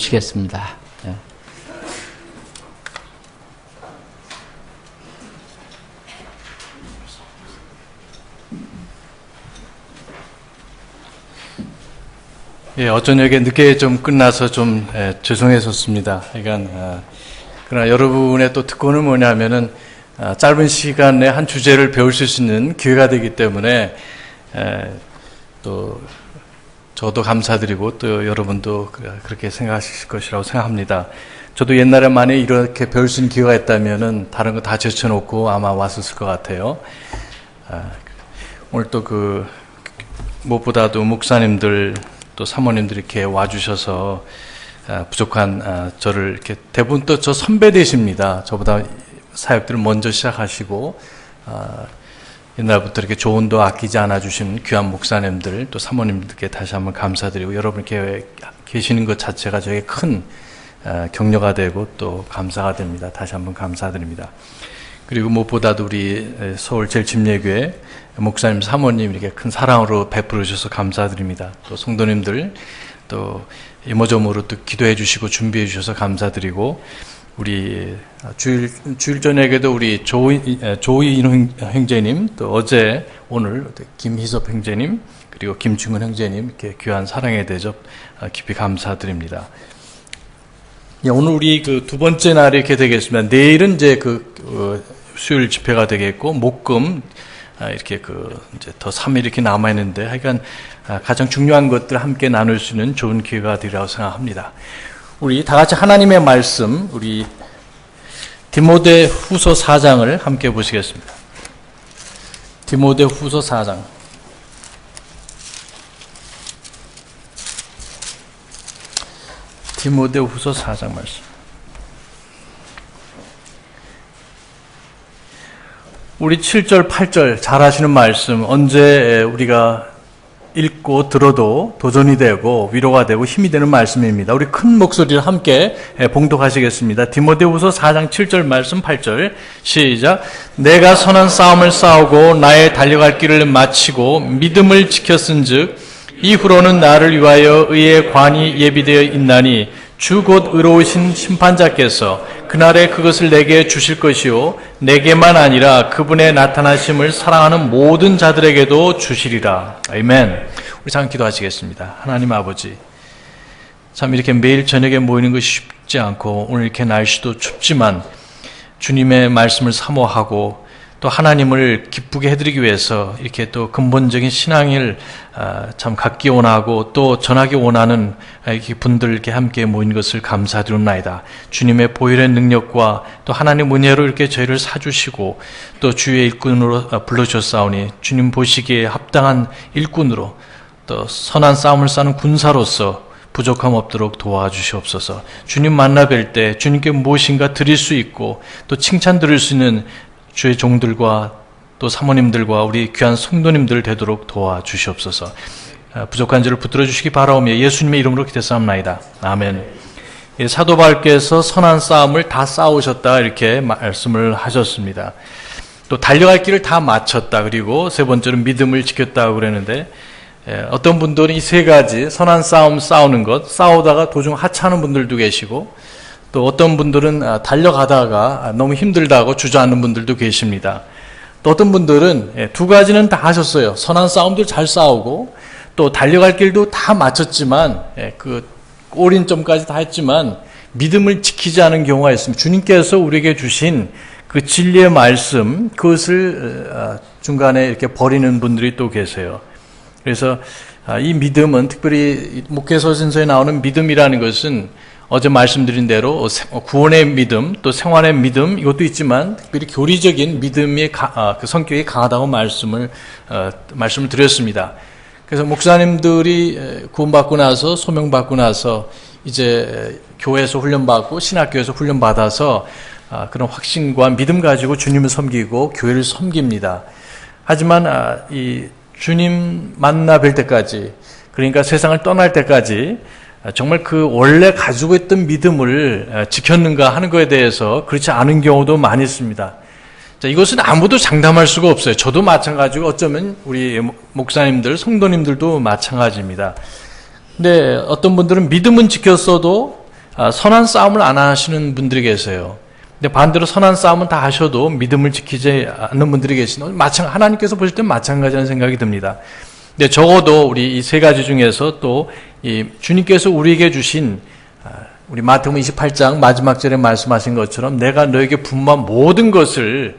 시겠습니다. 어저녁에 늦게 좀 끝나서 좀 죄송했었습니다. 그러나 여러분의 또 특권은 뭐냐면은 짧은 시간에 한 주제를 배울 수 있는 기회가 되기 때문에 또 저도 감사드리고 또 여러분도 그렇게 생각하실 것이라고 생각합니다. 저도 옛날에 만에 이렇게 배울 수 있는 기회가 있다면은 다른 거 다 제쳐놓고 아마 왔었을 것 같아요. 오늘 또 무엇보다도 목사님들 또 사모님들 이렇게 와주셔서 부족한 저를 이렇게 대부분 또 저 선배 되십니다. 저보다 사역들을 먼저 시작하시고 옛날부터 이렇게 조언도 아끼지 않아 주신 귀한 목사님들 또 사모님들께 다시 한번 감사드리고 여러분 이렇게 계시는 것 자체가 저에게 큰 격려가 되고 또 감사가 됩니다. 다시 한번 감사드립니다. 그리고 무엇보다도 우리 서울 제일침례교회 목사님 사모님 이렇게 큰 사랑으로 베풀어 주셔서 감사드립니다. 또 성도님들 또 이모저모로 또 기도해 주시고 준비해 주셔서 감사드리고 우리 주일 저녁에도 우리 조이인 형제님 또 어제 오늘 김희섭 형제님 그리고 김충은 형제님 이렇게 귀한 사랑에 대접 깊이 감사드립니다. 오늘 우리 두 번째 날이 이렇게 되겠습니다. 내일은 이제 수요일 집회가 되겠고 목금 이렇게 이제 더 3일 이렇게 남아 있는데 하여간 가장 중요한 것들 함께 나눌 수 있는 좋은 기회가 되리라고 생각합니다. 우리 다 같이 하나님의 말씀 우리 디모데후서 4장을 함께 보시겠습니다. 디모데후서 4장. 디모데후서 4장 말씀. 우리 7절, 8절 잘 하시는 말씀 언제 우리가 읽고 들어도 도전이 되고 위로가 되고 힘이 되는 말씀입니다. 우리 큰 목소리를 함께 봉독하시겠습니다. 디모데후서 4장 7절 말씀 8절 시작. 내가 선한 싸움을 싸우고 나의 달려갈 길을 마치고 믿음을 지켰은즉 이후로는 나를 위하여 의의 관이 예비되어 있나니 주 곧 의로우신 심판자께서 그날에 그것을 내게 주실 것이요 내게만 아니라 그분의 나타나심을 사랑하는 모든 자들에게도 주시리라. 아멘. 우리 잠깐 기도하시겠습니다. 하나님 아버지, 참 이렇게 매일 저녁에 모이는 것이 쉽지 않고 오늘 이렇게 날씨도 춥지만 주님의 말씀을 사모하고 또 하나님을 기쁘게 해드리기 위해서 이렇게 또 근본적인 신앙을 참 갖기 원하고 또 전하기 원하는 분들 이렇게 함께 모인 것을 감사드립니다. 주님의 보혈의 능력과 또 하나님 은혜로 이렇게 저희를 사주시고 또 주의 일꾼으로 불러주셨사오니 주님 보시기에 합당한 일꾼으로 또 선한 싸움을 싸는 군사로서 부족함 없도록 도와주시옵소서. 주님 만나 뵐 때 주님께 무엇인가 드릴 수 있고 또 칭찬 드릴 수 있는 주의 종들과 또 사모님들과 우리 귀한 성도님들 되도록 도와주시옵소서. 부족한 저를 붙들어 주시기 바라오며 예수님의 이름으로 기도하옵나이다. 아멘. 사도 바울께서 선한 싸움을 다 싸우셨다 이렇게 말씀을 하셨습니다. 또 달려갈 길을 다 마쳤다. 그리고 세 번째로 믿음을 지켰다고 그랬는데 어떤 분들은 이 세 가지 선한 싸움 싸우는 것 싸우다가 도중 하차하는 분들도 계시고 또 어떤 분들은 달려가다가 너무 힘들다고 주저앉는 분들도 계십니다. 또 어떤 분들은 두 가지는 다 하셨어요. 선한 싸움도 잘 싸우고 또 달려갈 길도 다 마쳤지만 골인점까지 다 했지만 믿음을 지키지 않은 경우가 있습니다. 주님께서 우리에게 주신 그 진리의 말씀 그것을 중간에 이렇게 버리는 분들이 또 계세요. 그래서 이 믿음은 특별히 목회서신서에 나오는 믿음이라는 것은 어제 말씀드린 대로 구원의 믿음, 또 생활의 믿음 이것도 있지만 특별히 교리적인 믿음의 그 성격이 강하다고 말씀을 드렸습니다. 그래서 목사님들이 구원받고 나서 소명받고 나서 이제 교회에서 훈련받고 신학교에서 훈련받아서 그런 확신과 믿음 가지고 주님을 섬기고 교회를 섬깁니다. 하지만 이 주님 만나 뵐 때까지 그러니까 세상을 떠날 때까지 정말 원래 가지고 있던 믿음을 지켰는가 하는 것에 대해서 그렇지 않은 경우도 많이 있습니다. 자, 이것은 아무도 장담할 수가 없어요. 저도 마찬가지고 어쩌면 우리 목사님들, 성도님들도 마찬가지입니다. 근데 어떤 분들은 믿음은 지켰어도 선한 싸움을 안 하시는 분들이 계세요. 근데 반대로 선한 싸움은 다 하셔도 믿음을 지키지 않는 분들이 계시는, 하나님께서 보실 땐 마찬가지라는 생각이 듭니다. 근데 적어도 우리 이 세 가지 중에서 또 이 주님께서 우리에게 주신, 우리 마태복음 28장 마지막 절에 말씀하신 것처럼 내가 너에게 분부한 모든 것을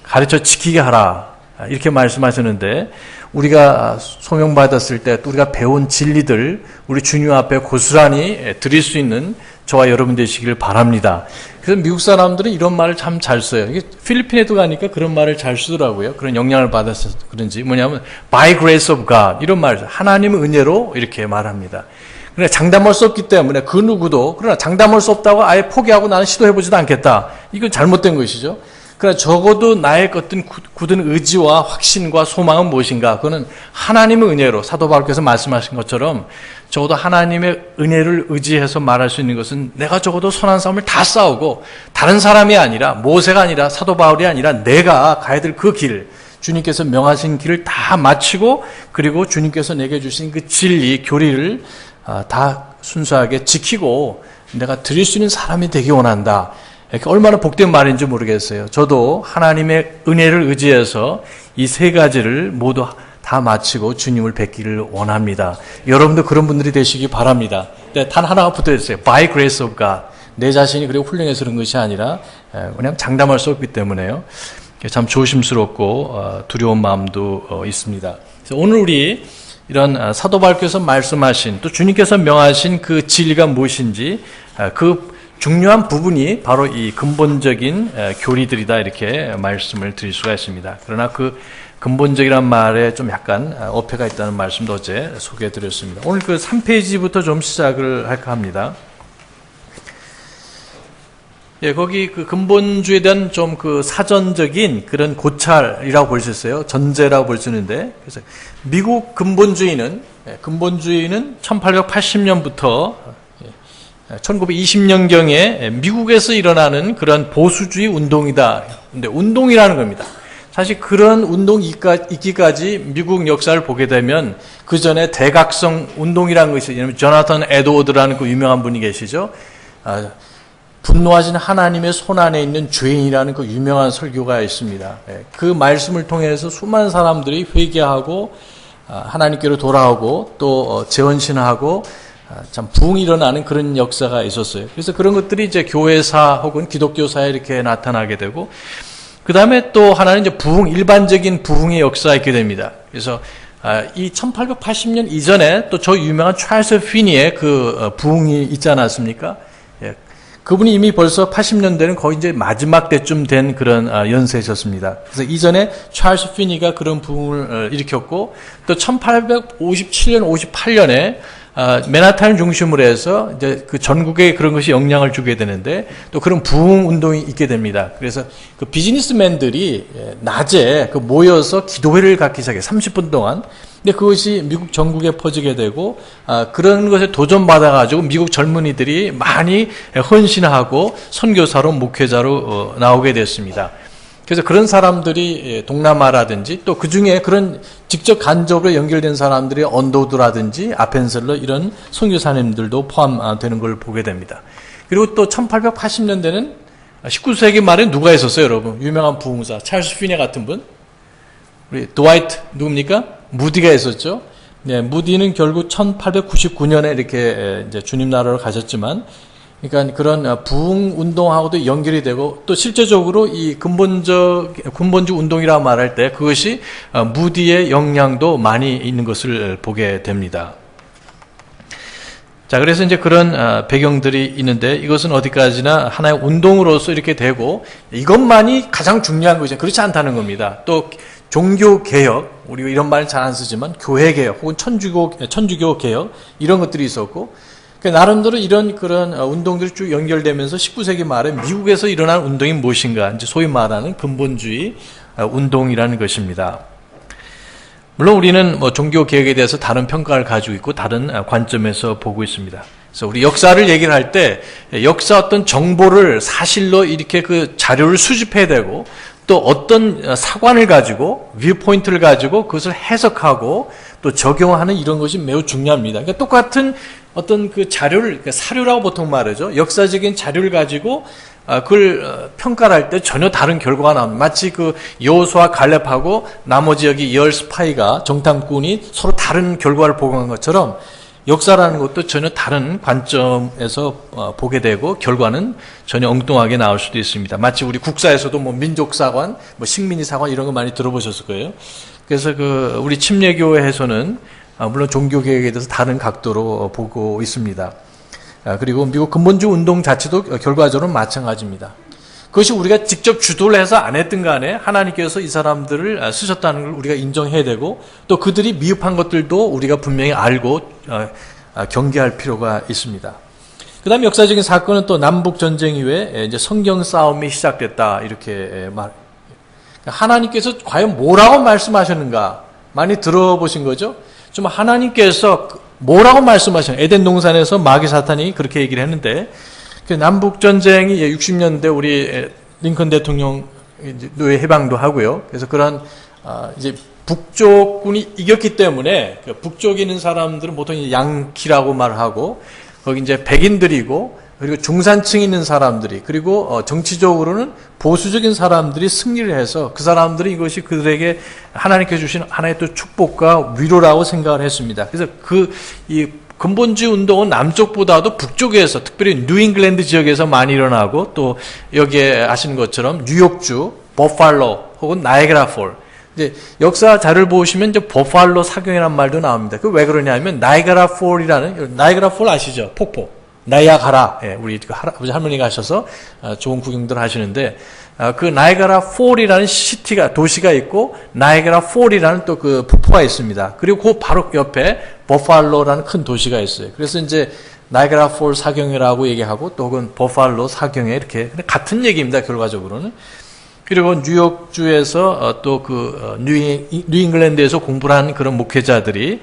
가르쳐 지키게 하라, 이렇게 말씀하셨는데, 우리가 소명받았을 때 우리가 배운 진리들 우리 주님 앞에 고스란히 드릴 수 있는 저와 여러분 되시길 바랍니다. 그래서 미국 사람들은 이런 말을 참 잘 써요. 이게 필리핀에도 가니까 그런 말을 잘 쓰더라고요. 그런 영향을 받아서 그런지. 뭐냐면 by grace of God, 이런 말, 하나님의 은혜로 이렇게 말합니다. 그러나 장담할 수 없기 때문에 그 누구도, 그러나 장담할 수 없다고 아예 포기하고 나는 시도해보지도 않겠다, 이건 잘못된 것이죠. 그러나 적어도 나의 어떤 굳은 의지와 확신과 소망은 무엇인가? 그거는 하나님의 은혜로, 사도 바울께서 말씀하신 것처럼 적어도 하나님의 은혜를 의지해서 말할 수 있는 것은, 내가 적어도 선한 싸움을 다 싸우고 다른 사람이 아니라, 모세가 아니라, 사도 바울이 아니라 내가 가야 될 그 길, 주님께서 명하신 길을 다 마치고, 그리고 주님께서 내게 주신 그 진리, 교리를 다 순수하게 지키고 내가 드릴 수 있는 사람이 되기 원한다. 얼마나 복된 말인지 모르겠어요. 저도 하나님의 은혜를 의지해서 이 세 가지를 모두 다 마치고 주님을 뵙기를 원합니다. 여러분도 그런 분들이 되시기 바랍니다. 단 하나가 붙어 있어요. By grace of God. 내 자신이 그리고 훌륭해서 그런 것이 아니라 그냥 장담할 수 없기 때문에요. 참 조심스럽고 두려운 마음도 있습니다. 그래서 오늘 우리 이런 사도 바울께서 말씀하신, 또 주님께서 명하신 그 진리가 무엇인지, 그 중요한 부분이 바로 이 근본적인 교리들이다, 이렇게 말씀을 드릴 수가 있습니다. 그러나 그 근본적이란 말에 좀 약간 어폐가 있다는 말씀도 어제 소개해 드렸습니다. 오늘 그 3페이지부터 좀 시작을 할까 합니다. 예, 거기 그 근본주의에 대한 좀 그 사전적인 그런 고찰이라고 볼 수 있어요. 전제라고 볼 수 있는데, 그래서 미국 근본주의는 1880년부터 1920년경에 미국에서 일어나는 그런 보수주의 운동이다. 근데 운동이라는 겁니다. 사실 그런 운동이 있기까지 미국 역사를 보게 되면 그 전에 대각성 운동이라는 것이, 조나탄 에드워드라는 그 유명한 분이 계시죠. 분노하신 하나님의 손안에 있는 죄인이라는 그 유명한 설교가 있습니다. 그 말씀을 통해서 수많은 사람들이 회개하고 하나님께로 돌아오고 또 재헌신하고 참 부흥이 일어나는 그런 역사가 있었어요. 그래서 그런 것들이 이제 교회사 혹은 기독교사에 이렇게 나타나게 되고, 그 다음에 또 하나는 이제 일반적인 부흥의 역사가 있게 됩니다. 그래서 이 1880년 이전에 또 저 유명한 찰스 피니의 그 부흥이 있지 않았습니까? 그분이 이미 벌써 80년대는 거의 이제 마지막 때쯤 된 그런 연세셨습니다. 그래서 이전에 찰스 피니가 그런 부흥을 일으켰고, 또 1857년, 58년에 맨하탄을 중심으로 해서 이제 그 전국에 그런 것이 영향을 주게 되는데, 또 그런 부흥 운동이 있게 됩니다. 그래서 그 비즈니스맨들이 낮에 그 모여서 기도회를 갖기 시작해요. 30분 동안. 근데 그것이 미국 전국에 퍼지게 되고, 그런 것에 도전받아가지고 미국 젊은이들이 많이 헌신하고 선교사로, 목회자로 나오게 됐습니다. 그래서 그런 사람들이 동남아라든지, 또 그 중에 그런 직접 간접으로 연결된 사람들이 언더우드라든지 아펜셀러, 이런 선교사님들도 포함되는 걸 보게 됩니다. 그리고 또 1880년대는 19세기 말에 누가 있었어요, 여러분? 유명한 부흥사 찰스 피니 같은 분, 우리 드와이트 누굽니까? 무디가 있었죠. 네, 무디는 결국 1899년에 이렇게 이제 주님 나라로 가셨지만, 그러니까 그런 부흥 운동하고도 연결이 되고, 또 실제적으로 이 근본주 운동이라고 말할 때 그것이 무디의 영향도 많이 있는 것을 보게 됩니다. 자, 그래서 이제 그런 배경들이 있는데, 이것은 어디까지나 하나의 운동으로서 이렇게 되고, 이것만이 가장 중요한 것이죠. 그렇지 않다는 겁니다. 또 종교 개혁, 우리가 이런 말 잘 안 쓰지만 교회 개혁 혹은 천주교 개혁, 이런 것들이 있었고, 나름대로 이런 그런 운동들이 쭉 연결되면서 19세기 말에 미국에서 일어난 운동이 무엇인가, 이제 소위 말하는 근본주의 운동이라는 것입니다. 물론 우리는 뭐 종교 개혁에 대해서 다른 평가를 가지고 있고 다른 관점에서 보고 있습니다. 그래서 우리 역사를 얘기를 할 때 역사 어떤 정보를 사실로 이렇게 그 자료를 수집해야 되고, 또 어떤 사관을 가지고, 뷰포인트를 가지고 그것을 해석하고 또 적용하는 이런 것이 매우 중요합니다. 그러니까 똑같은 어떤 그 자료를, 사료라고 보통 말하죠. 역사적인 자료를 가지고 그걸 평가를 할 때 전혀 다른 결과가 나옵니다. 마치 그 여호수아 갈렙하고 나머지 여기 열 스파이가 정탐꾼이 서로 다른 결과를 보고한 것처럼 역사라는 것도 전혀 다른 관점에서 보게 되고 결과는 전혀 엉뚱하게 나올 수도 있습니다. 마치 우리 국사에서도 뭐 민족사관, 뭐 식민지사관 이런 거 많이 들어보셨을 거예요. 그래서 그 우리 침례교회에서는 물론 종교개혁에 대해서 다른 각도로 보고 있습니다. 그리고 미국 근본주의 운동 자체도 결과적으로 마찬가지입니다. 그것이 우리가 직접 주도를 해서 안 했든 간에 하나님께서 이 사람들을 쓰셨다는 걸 우리가 인정해야 되고 또 그들이 미흡한 것들도 우리가 분명히 알고 경계할 필요가 있습니다. 그 다음에 역사적인 사건은 또 남북전쟁 이후에 이제 성경 싸움이 시작됐다 이렇게 하나님께서 과연 뭐라고 말씀하셨는가 많이 들어보신 거죠? 좀 하나님께서 뭐라고 말씀하셨는가 에덴 동산에서 마귀 사탄이 그렇게 얘기를 했는데 남북전쟁이 60년대 우리 링컨 대통령 노예 해방도 하고요. 그래서 그런 이제 북쪽군이 이겼기 때문에 북쪽에 있는 사람들은 보통 양키라고 말하고 거기 이제 백인들이고 그리고 중산층에 있는 사람들이 그리고 정치적으로는 보수적인 사람들이 승리를 해서 그 사람들이 이것이 그들에게 하나님께서 주신 하나의 또 축복과 위로라고 생각을 했습니다. 그래서 이 근본주의 운동은 남쪽보다도 북쪽에서 특별히 뉴잉글랜드 지역에서 많이 일어나고 또 여기에 아시는 것처럼 뉴욕주, 버팔로 혹은 나이아가라 폴. 이제 역사 자료를 보시면 이제 버팔로 사경이라는 말도 나옵니다. 그 왜 그러냐면 나이아가라 폴이라는 나이아가라 폴 아시죠? 폭포. 나이아가라. 예, 우리 아버지 할머니가 하셔서 좋은 구경들 하시는데 그 나이아가라 폴이라는 도시가 있고 나이아가라 폴이라는 또 그 폭포가 있습니다. 그리고 그 바로 옆에 버팔로라는 큰 도시가 있어요. 그래서 이제 나이아가라 폴 사경이라고 얘기하고 또 혹은 버팔로 사경에 이렇게 같은 얘기입니다. 결과적으로는. 그리고 뉴욕주에서 또 그 뉴잉글랜드에서 공부를 한 그런 목회자들이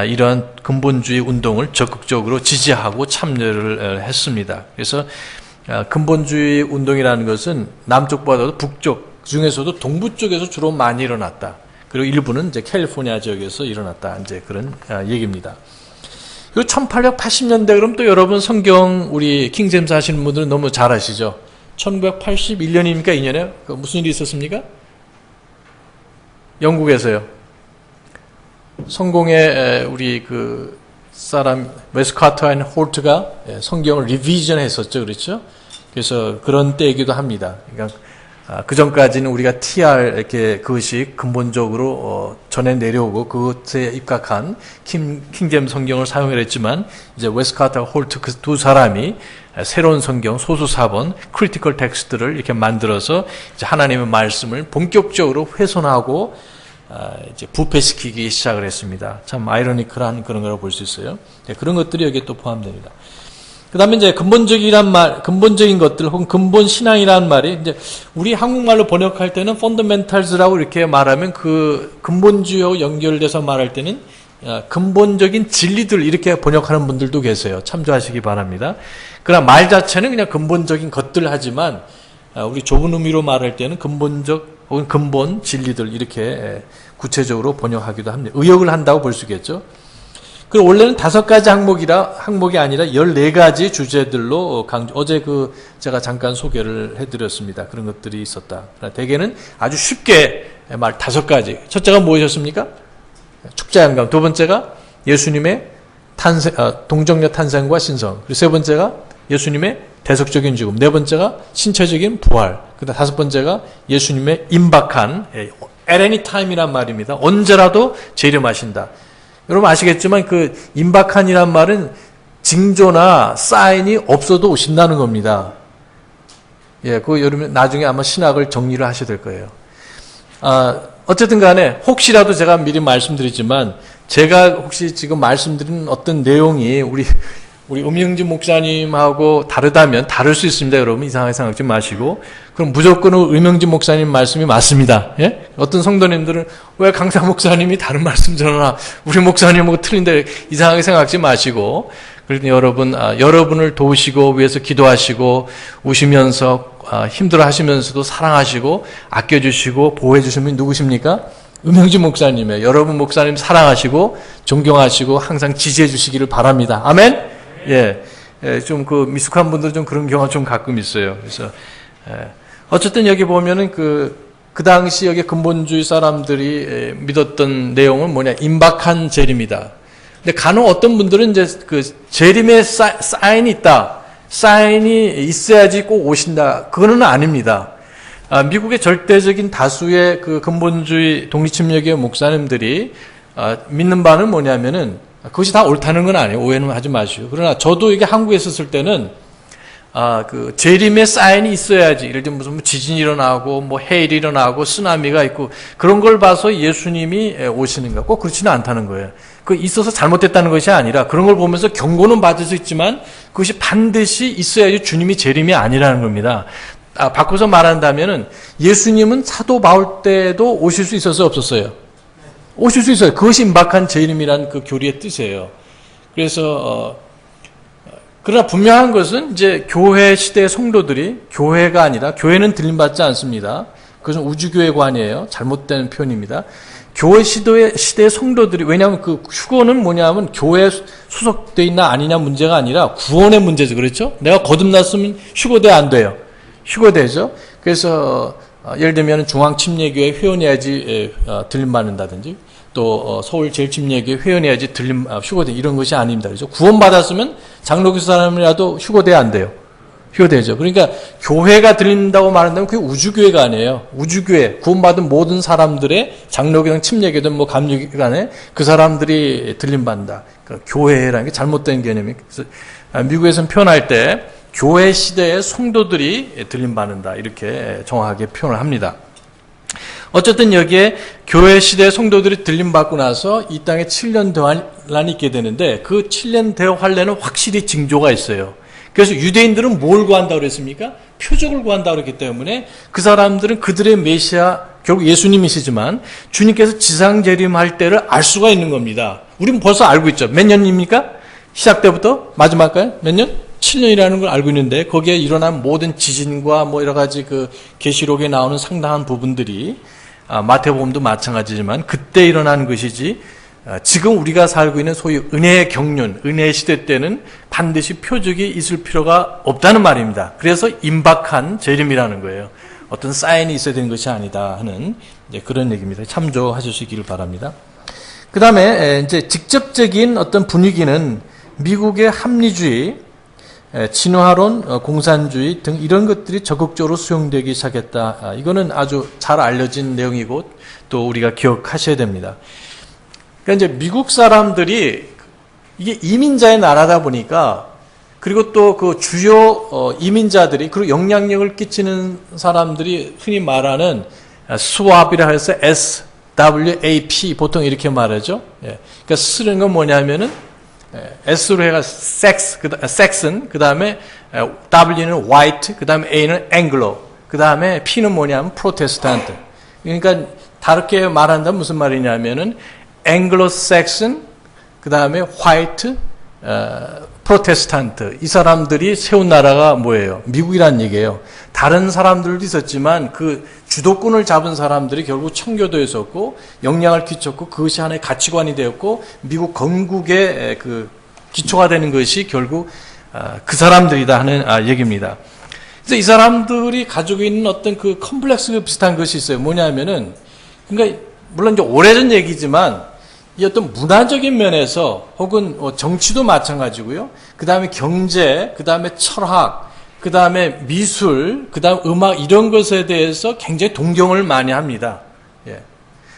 이러한 근본주의 운동을 적극적으로 지지하고 참여를 했습니다. 그래서 근본주의 운동이라는 것은 남쪽보다도 북쪽 중에서도 동부 쪽에서 주로 많이 일어났다. 그리고 일부는 이제 캘리포니아 지역에서 일어났다. 이제 그런 얘기입니다. 그리고 1880년대 그럼 또 여러분 성경 우리 킹제임스 하시는 분들은 너무 잘 아시죠? 1981년입니까? 2년에? 무슨 일이 있었습니까? 영국에서요. 성공의 우리 그 사람 웨스카터 앤 홀트가 성경을 리비전 했었죠. 그렇죠? 그래서 그런 때이기도 합니다. 그러니까 그 전까지는 우리가 TR 이렇게 그것이 근본적으로 전해 내려오고 그것에 입각한 킹제임 성경을 사용을 했지만 이제 웨스카터 홀트 그 두 사람이 새로운 성경 소수사본 크리티컬 텍스트를 이렇게 만들어서 이제 하나님의 말씀을 본격적으로 훼손하고 이제 부패시키기 시작을 했습니다. 참 아이러니컬한 그런 거라고 볼 수 있어요. 그런 것들이 여기에 또 포함됩니다. 그 다음에 이제 근본적인 것들 혹은 근본 신앙이라는 말이 이제 우리 한국말로 번역할 때는 fundamentals라고 이렇게 말하면 그 근본주의와 연결돼서 말할 때는 근본적인 진리들 이렇게 번역하는 분들도 계세요. 참조하시기 바랍니다. 그러나 말 자체는 그냥 근본적인 것들 하지만 우리 좁은 의미로 말할 때는 근본적 혹은 근본 진리들 이렇게 구체적으로 번역하기도 합니다. 의역을 한다고 볼 수 있겠죠. 그리고 원래는 5가지 항목이 아니라 14가지 주제들로 어제 제가 잠깐 소개를 해드렸습니다. 그런 것들이 있었다. 대개는 아주 쉽게 말 5가지. 첫째가 무엇이었습니까? 축자연감. 두 번째가 예수님의 동정녀 탄생과 신성. 그리고 세 번째가 예수님의 대속적인 죽음. 네 번째가 신체적인 부활. 그다음 5번째가 예수님의 임박한 at any time이란 말입니다. 언제라도 재림하신다. 여러분 아시겠지만 그 임박한이란 말은 징조나 사인이 없어도 오신다는 겁니다. 예, 그 여러분 나중에 아마 신학을 정리를 하셔야 될 거예요. 어쨌든 간에 혹시라도 제가 미리 말씀드리지만 제가 혹시 지금 말씀드린 어떤 내용이 우리 음영진 목사님하고 다르다면 다를 수 있습니다. 여러분 이상하게 생각하지 마시고 그럼 무조건 음영진 목사님 말씀이 맞습니다. 예? 어떤 성도님들은 왜 강사 목사님이 다른 말씀 전하나 우리 목사님하고 틀린데 이상하게 생각하지 마시고 그래서 여러분을 도우시고 위해서 기도하시고 우시면서 힘들어하시면서도 사랑하시고 아껴주시고 보호해주시는 분이 누구십니까? 음영진 목사님이에요. 여러분 목사님 사랑하시고 존경하시고 항상 지지해 주시기를 바랍니다. 아멘? 예. 좀 그 미숙한 분들은 좀 그런 경우가 좀 가끔 있어요. 그래서 어쨌든 여기 보면은 그 당시 여기 근본주의 사람들이 믿었던 내용은 뭐냐? 임박한 재림이다. 근데 간혹 어떤 분들은 이제 그 재림의 사인이 있다. 사인이 있어야지 꼭 오신다. 그거는 아닙니다. 미국의 절대적인 다수의 그 근본주의 독립침략의 목사님들이 믿는 바는 뭐냐면은 그것이 다 옳다는 건 아니에요. 오해는 하지 마시고. 그러나 저도 이게 한국에 있었을 때는 그 재림의 사인이 있어야지. 예를 들면 무슨 지진이 일어나고 뭐 해일이 일어나고 쓰나미가 있고 그런 걸 봐서 예수님이 오시는가? 꼭 그렇지는 않다는 거예요. 그 있어서 잘못됐다는 것이 아니라 그런 걸 보면서 경고는 받을 수 있지만 그것이 반드시 있어야지 주님이 재림이 아니라는 겁니다. 바꿔서 말한다면은 예수님은 사도 바울 때도 오실 수 있었어요, 없었어요? 오실 수 있어요. 그것이 임박한 재림이라는 그 교리의 뜻이에요. 그래서 그러나 분명한 것은 이제 교회 시대의 성도들이 교회가 아니라 교회는 들림받지 않습니다. 그것은 우주교회관이에요. 잘못된 표현입니다. 교회 시대의 성도들이 왜냐하면 그 휴거는 뭐냐면 교회에 소속돼 있나 아니냐 문제가 아니라 구원의 문제죠. 그렇죠? 내가 거듭났으면 휴거돼 안 돼요. 휴거되죠. 그래서 예를 들면 중앙침례교회 회원해야지 들림받는다든지 또 서울 제일침례교회 회원해야지 휴거돼 이런 것이 아닙니다. 그렇죠? 구원받았으면 장로교 사람이라도 휴거돼야 안 돼요. 휴거되죠. 그러니까 교회가 들린다고 말한다면 그게 우주교회가 아니에요. 우주교회 구원받은 모든 사람들의 장로교든 침례교든 뭐 감리교간에 그 사람들이 들림받는다. 그러니까 교회라는 게 잘못된 개념이에요. 그래서 미국에서는 표현할 때 교회 시대의 성도들이 들림받는다 이렇게 정확하게 표현을 합니다. 어쨌든 여기에 교회 시대의 성도들이 들림받고 나서 이 땅에 7년 대환란이 있게 되는데 그 7년 대환란은 확실히 징조가 있어요. 그래서 유대인들은 뭘 구한다고 그랬습니까? 표적을 구한다고 그랬기 때문에 그 사람들은 그들의 메시아 결국 예수님이시지만 주님께서 지상재림할 때를 알 수가 있는 겁니다. 우리는 벌써 알고 있죠. 몇 년입니까? 시작 때부터 마지막까지 몇 년? 7년이라는 걸 알고 있는데 거기에 일어난 모든 지진과 뭐 여러 가지 그 계시록에 나오는 상당한 부분들이 마태복음도 마찬가지지만 그때 일어난 것이지 지금 우리가 살고 있는 소위 은혜의 경륜, 은혜의 시대 때는 반드시 표적이 있을 필요가 없다는 말입니다. 그래서 임박한 재림이라는 거예요. 어떤 사인이 있어야 되는 것이 아니다 하는 그런 얘기입니다. 참조하시기를 바랍니다. 그 다음에 이제 직접적인 어떤 분위기는 미국의 합리주의, 진화론, 공산주의 등 이런 것들이 적극적으로 수용되기 시작했다. 이거는 아주 잘 알려진 내용이고 또 우리가 기억하셔야 됩니다. 그러니까 이제 미국 사람들이 이게 이민자의 나라다 보니까 그리고 또 그 주요 이민자들이 그리고 영향력을 끼치는 사람들이 흔히 말하는 스왑이라 해서 SWAP 보통 이렇게 말하죠. 그러니까 쓰는 건 뭐냐면은 S로 해가 섹슨, 그 다음에 W는 white, 그 다음에 A는 Anglo, 그 다음에 P는 뭐냐면 프로테스탄트. 그러니까 다르게 말한다면 무슨 말이냐면은 Anglo-Saxon, 그 다음에 white, 프로테스탄트. 이 사람들이 세운 나라가 뭐예요? 미국이란 얘기예요. 다른 사람들도 있었지만 그 주도권을 잡은 사람들이 결국 청교도에 있었고 영향을 끼쳤고 그것이 하나의 가치관이 되었고 미국 건국의 그 기초가 되는 것이 결국 그 사람들이다 하는 얘기입니다. 그래서 이 사람들이 가지고 있는 어떤 그 컴플렉스 비슷한 것이 있어요. 뭐냐면은 그러니까 물론 이제 오래전 얘기지만 이 어떤 문화적인 면에서 혹은 정치도 마찬가지고요. 그 다음에 경제, 그 다음에 철학, 그 다음에 미술, 그 다음 음악 이런 것에 대해서 굉장히 동경을 많이 합니다. 예.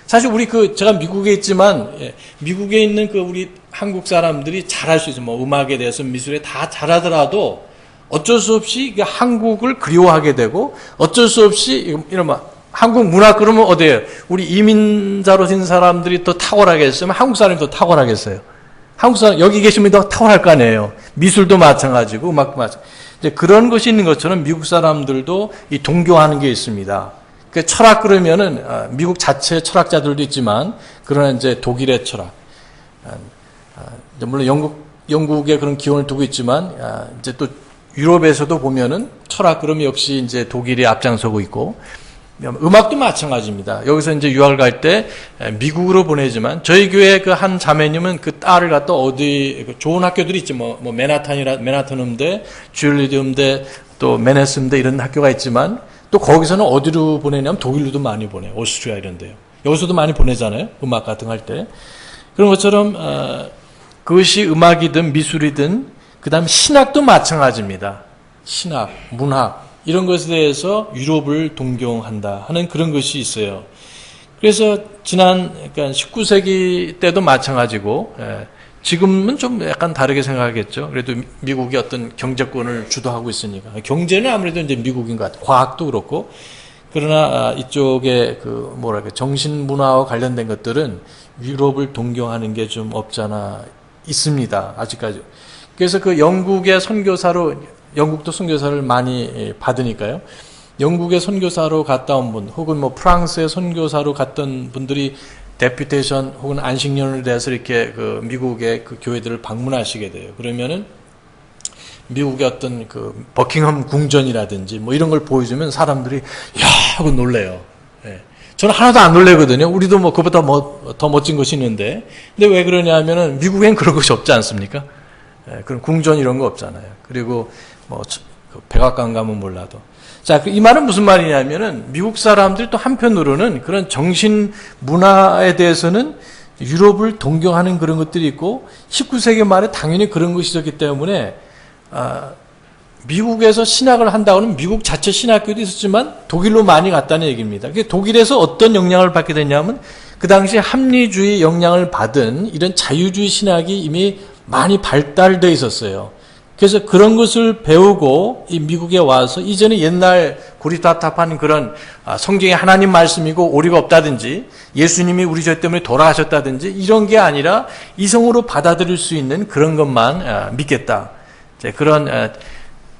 사실 우리 제가 미국에 있지만 미국에 있는 우리 한국 사람들이 잘할 수 있어요. 뭐 음악에 대해서 미술에 다 잘하더라도 어쩔 수 없이 한국을 그리워하게 되고 어쩔 수 없이 이런 한국 문화 그러면 어디에요? 우리 이민자로 된 사람들이 더 탁월하겠어요? 한국 사람이 더 탁월하겠어요? 한국 사람 여기 계시면 더 탁월할 거 아니에요? 미술도 마찬가지고 음악도 마찬가지고 이제 그런 것이 있는 것처럼 미국 사람들도 이 동경하는 게 있습니다. 그 철학 그러면은 미국 자체 철학자들도 있지만 그러나 이제 독일의 철학, 물론 영국에 그런 기원을 두고 있지만 이제 또 유럽에서도 보면은 철학 그러면 역시 이제 독일이 앞장서고 있고. 음악도 마찬가지입니다. 여기서 이제 유학을 갈 때 미국으로 보내지만 저희 교회 그 한 자매님은 그 딸을 갖다 어디 좋은 학교들이 있지 뭐 맨하탄 음대, 주얼리드 음대, 또 맨해스 음대 이런 학교가 있지만 또 거기서는 어디로 보내냐면 독일로도 많이 보내요. 오스트리아 이런 데요. 여기서도 많이 보내잖아요. 음악 같은 거 할 때. 그런 것처럼 그것이 음악이든 미술이든 그다음 신학도 마찬가지입니다. 신학, 문학 이런 것에 대해서 유럽을 동경한다 하는 그런 것이 있어요. 그래서 그러니까 19세기 때도 마찬가지고 지금은 좀 약간 다르게 생각하겠죠. 그래도 미국이 어떤 경제권을 주도하고 있으니까 경제는 아무래도 이제 미국인 것 같아요. 과학도 그렇고 그러나 이쪽에 그 정신 문화와 관련된 것들은 유럽을 동경하는 게 좀 없잖아 있습니다. 아직까지. 그래서 그 영국의 선교사로 영국도 선교사를 많이 받으니까요. 영국의 선교사로 갔다 온 분, 혹은 뭐 프랑스의 선교사로 갔던 분들이 데퓨테이션 혹은 안식년을 대해서 이렇게 그 미국의 그 교회들을 방문하시게 돼요. 그러면은 미국의 어떤 그 버킹엄 궁전이라든지 뭐 이런 걸 보여주면 사람들이 야 하고 놀래요. 예. 저는 하나도 안 놀래거든요. 우리도 뭐 그보다 더 멋진 것이 있는데. 근데 왜 그러냐면은 미국엔 그런 것이 없지 않습니까? 예, 그런 궁전 이런 거 없잖아요. 그리고 뭐 백악관 가면 몰라도. 자, 이 말은 무슨 말이냐면은 미국 사람들이 또 한편으로는 그런 정신 문화에 대해서는 유럽을 동경하는 그런 것들이 있고 19세기 말에 당연히 그런 것이 있었기 때문에 미국에서 신학을 한다고는 미국 자체 신학교도 있었지만 독일로 많이 갔다는 얘기입니다. 독일에서 어떤 영향을 받게 됐냐면 그 당시 합리주의 영향을 받은 이런 자유주의 신학이 이미 많이 발달되어 있었어요. 그래서 그런 것을 배우고 이 미국에 와서 이전에 옛날 고리타탑한 그런 성경이 하나님 말씀이고 오류가 없다든지 예수님이 우리 죄 때문에 돌아가셨다든지 이런 게 아니라 이성으로 받아들일 수 있는 그런 것만 믿겠다. 그런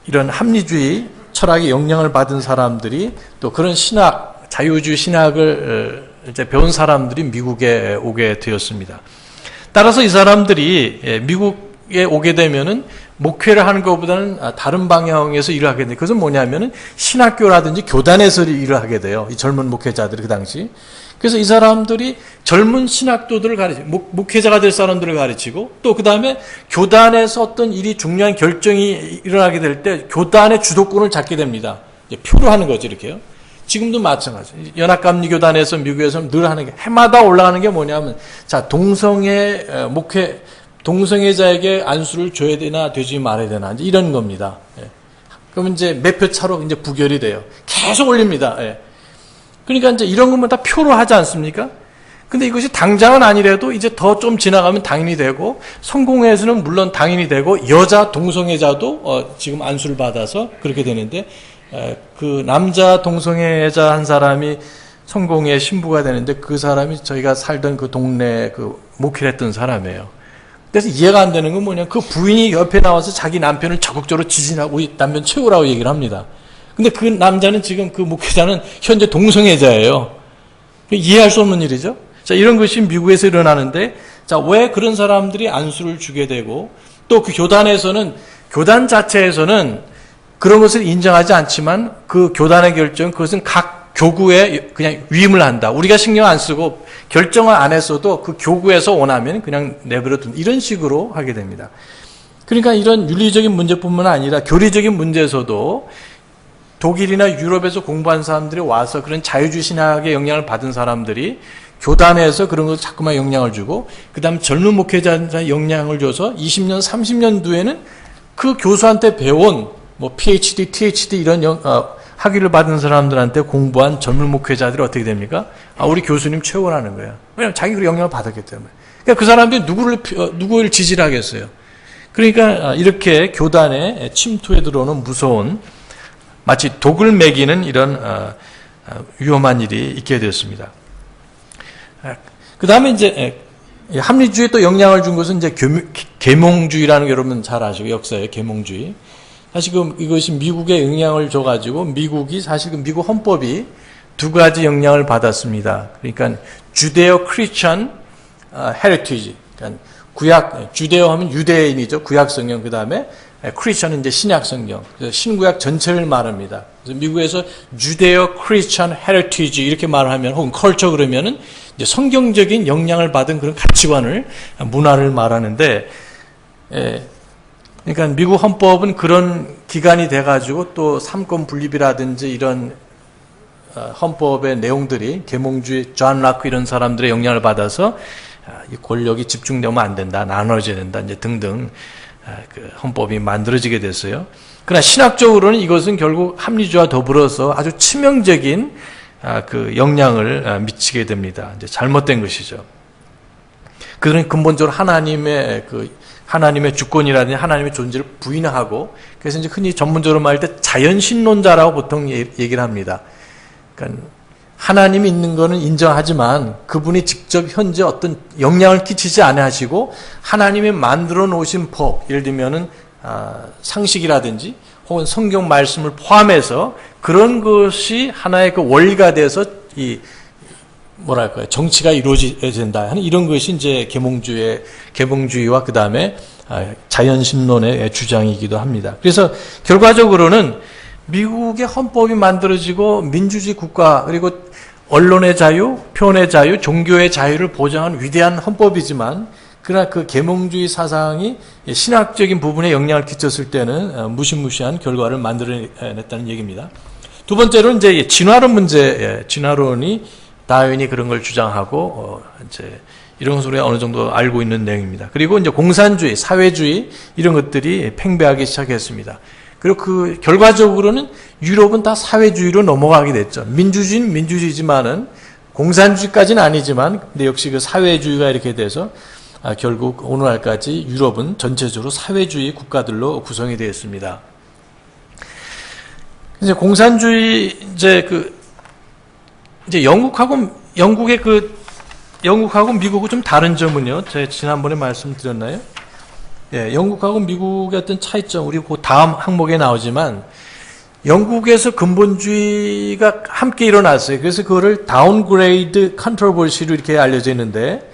이런 합리주의 철학의 영향을 받은 사람들이 또 그런 신학, 자유주의 신학을 이제 배운 사람들이 미국에 오게 되었습니다. 따라서 이 사람들이 미국에 오게 되면은 목회를 하는 것보다는 다른 방향에서 일을 하게 돼요. 그것은 뭐냐면은 신학교라든지 교단에서 일을 하게 돼요. 이 젊은 목회자들이 그 당시. 그래서 이 사람들이 젊은 신학도들을 가르치고, 목회자가 될 사람들을 가르치고, 또 그 다음에 교단에서 어떤 일이 중요한 결정이 일어나게 될 때 교단의 주도권을 잡게 됩니다. 표로 하는 거죠, 이렇게요. 지금도 마찬가지. 연합감리교단에서 미국에서는 늘 하는 게, 해마다 올라가는 게 뭐냐면, 자, 동성애자에게 안수를 줘야 되나, 되지 말아야 되나, 이제 이런 겁니다. 예. 그러면 이제 몇 표 차로 이제 부결이 돼요. 계속 올립니다. 예. 그러니까 이제 이런 것만 다 표로 하지 않습니까? 근데 이것이 당장은 아니라도 이제 더 좀 지나가면 당연히 되고, 성공회에서는 물론 당연히 되고, 여자 동성애자도 지금 안수를 받아서 그렇게 되는데, 그 남자 동성애자 한 사람이 성공회 신부가 되는데 그 사람이 저희가 살던 그 동네 그 목회를 했던 사람이에요. 그래서 이해가 안 되는 건 뭐냐, 그 부인이 옆에 나와서 자기 남편을 적극적으로 지지하고 우리 남편 채우라고 얘기를 합니다. 근데 그 남자는 지금 그 목회자는 현재 동성애자예요. 이해할 수 없는 일이죠. 자, 이런 것이 미국에서 일어나는데, 자, 왜 그런 사람들이 안수를 주게 되고, 또 그 교단에서는, 교단 자체에서는 그런 것을 인정하지 않지만 그 교단의 결정, 그것은 각 교구에 그냥 위임을 한다. 우리가 신경 안 쓰고 결정을 안 했어도 그 교구에서 원하면 그냥 내버려 둔다. 이런 식으로 하게 됩니다. 그러니까 이런 윤리적인 문제뿐만 아니라 교리적인 문제에서도 독일이나 유럽에서 공부한 사람들이 와서 그런 자유주의 신학의 영향을 받은 사람들이 교단에서 그런 걸 자꾸만 영향을 주고, 그 다음 젊은 목회자한테 영향을 줘서 20년, 30년 뒤에는 그 교수한테 배운 뭐 PhD, THD 이런 학위를 받은 사람들한테 공부한 젊은 목회자들이 어떻게 됩니까? 우리 교수님 최고라는 거예요. 왜냐하면 자기가 영향을 받았기 때문에. 그러니까 그 사람들이 누구를 지지를 하겠어요. 그러니까 이렇게 교단에 침투해 들어오는 무서운, 마치 독을 매기는 이런 위험한 일이 있게 되었습니다. 그 다음에 이제 합리주의에 또 영향을 준 것은 이제 계몽주의라는 게 여러분 잘 아시고, 역사의 계몽주의. 사실 이것이 미국에 영향을 줘가지고 미국이 사실 미국 헌법이 두 가지 영향을 받았습니다. 그러니까 주데오 크리스천 헤리티지, 그러니까 주데오 하면 유대인이죠. 구약 성경. 그 다음에 크리스천은 이제 신약 성경, 신구약 전체를 말합니다. 그래서 미국에서 주데오 크리스천 헤리티지 이렇게 말하면 혹은 컬처 그러면은 이제 성경적인 영향을 받은 그런 가치관을 문화를 말하는데, 그러니까 미국 헌법은 그런 기간이 돼가지고 또 삼권 분립이라든지 이런 헌법의 내용들이 계몽주의, 존 락크 이런 사람들의 영향을 받아서 이 권력이 집중되면 안 된다, 나눠져야 된다, 이제 등등 그 헌법이 만들어지게 됐어요. 그러나 신학적으로는 이것은 결국 합리주의와 더불어서 아주 치명적인 그 영향을 미치게 됩니다. 이제 잘못된 것이죠. 그들은 근본적으로 하나님의 주권이라든지 하나님의 존재를 부인하고, 그래서 이제 흔히 전문적으로 말할 때 자연신론자라고 보통 얘기를 합니다. 그러니까 하나님이 있는 것은 인정하지만 그분이 직접 현재 어떤 영향을 끼치지 않아 하시고 하나님이 만들어 놓으신 법, 예를 들면은 상식이라든지 혹은 성경 말씀을 포함해서 그런 것이 하나의 그 원리가 돼서 이 뭐랄까요, 정치가 이루어져야 된다 하는 이런 것이 이제 계몽주의와 그 다음에 자연신론의 주장이기도 합니다. 그래서 결과적으로는 미국의 헌법이 만들어지고 민주주의 국가, 그리고 언론의 자유, 표현의 자유, 종교의 자유를 보장한 위대한 헌법이지만, 그러나 그 계몽주의 사상이 신학적인 부분에 영향을 끼쳤을 때는 무시무시한 결과를 만들어냈다는 얘기입니다. 두 번째로 이제 진화론 문제, 진화론이 다윈이 그런 걸 주장하고 이제 이런 것을 우리가 어느 정도 알고 있는 내용입니다. 그리고 이제 공산주의, 사회주의 이런 것들이 팽배하기 시작했습니다. 그리고 그 결과적으로는 유럽은 다 사회주의로 넘어가게 됐죠. 민주주의는 민주주의지만은 공산주의까지는 아니지만 근데 역시 그 사회주의가 이렇게 돼서 결국 오늘날까지 유럽은 전체적으로 사회주의 국가들로 구성이 되었습니다. 이제 공산주의 이제 영국하고 미국은 좀 다른 점은요. 제가 지난번에 말씀드렸나요? 예, 영국하고 미국의 어떤 차이점, 우리 그 다음 항목에 나오지만, 영국에서 근본주의가 함께 일어났어요. 그래서 그거를 다운그레이드 컨트로버시로 이렇게 알려져 있는데,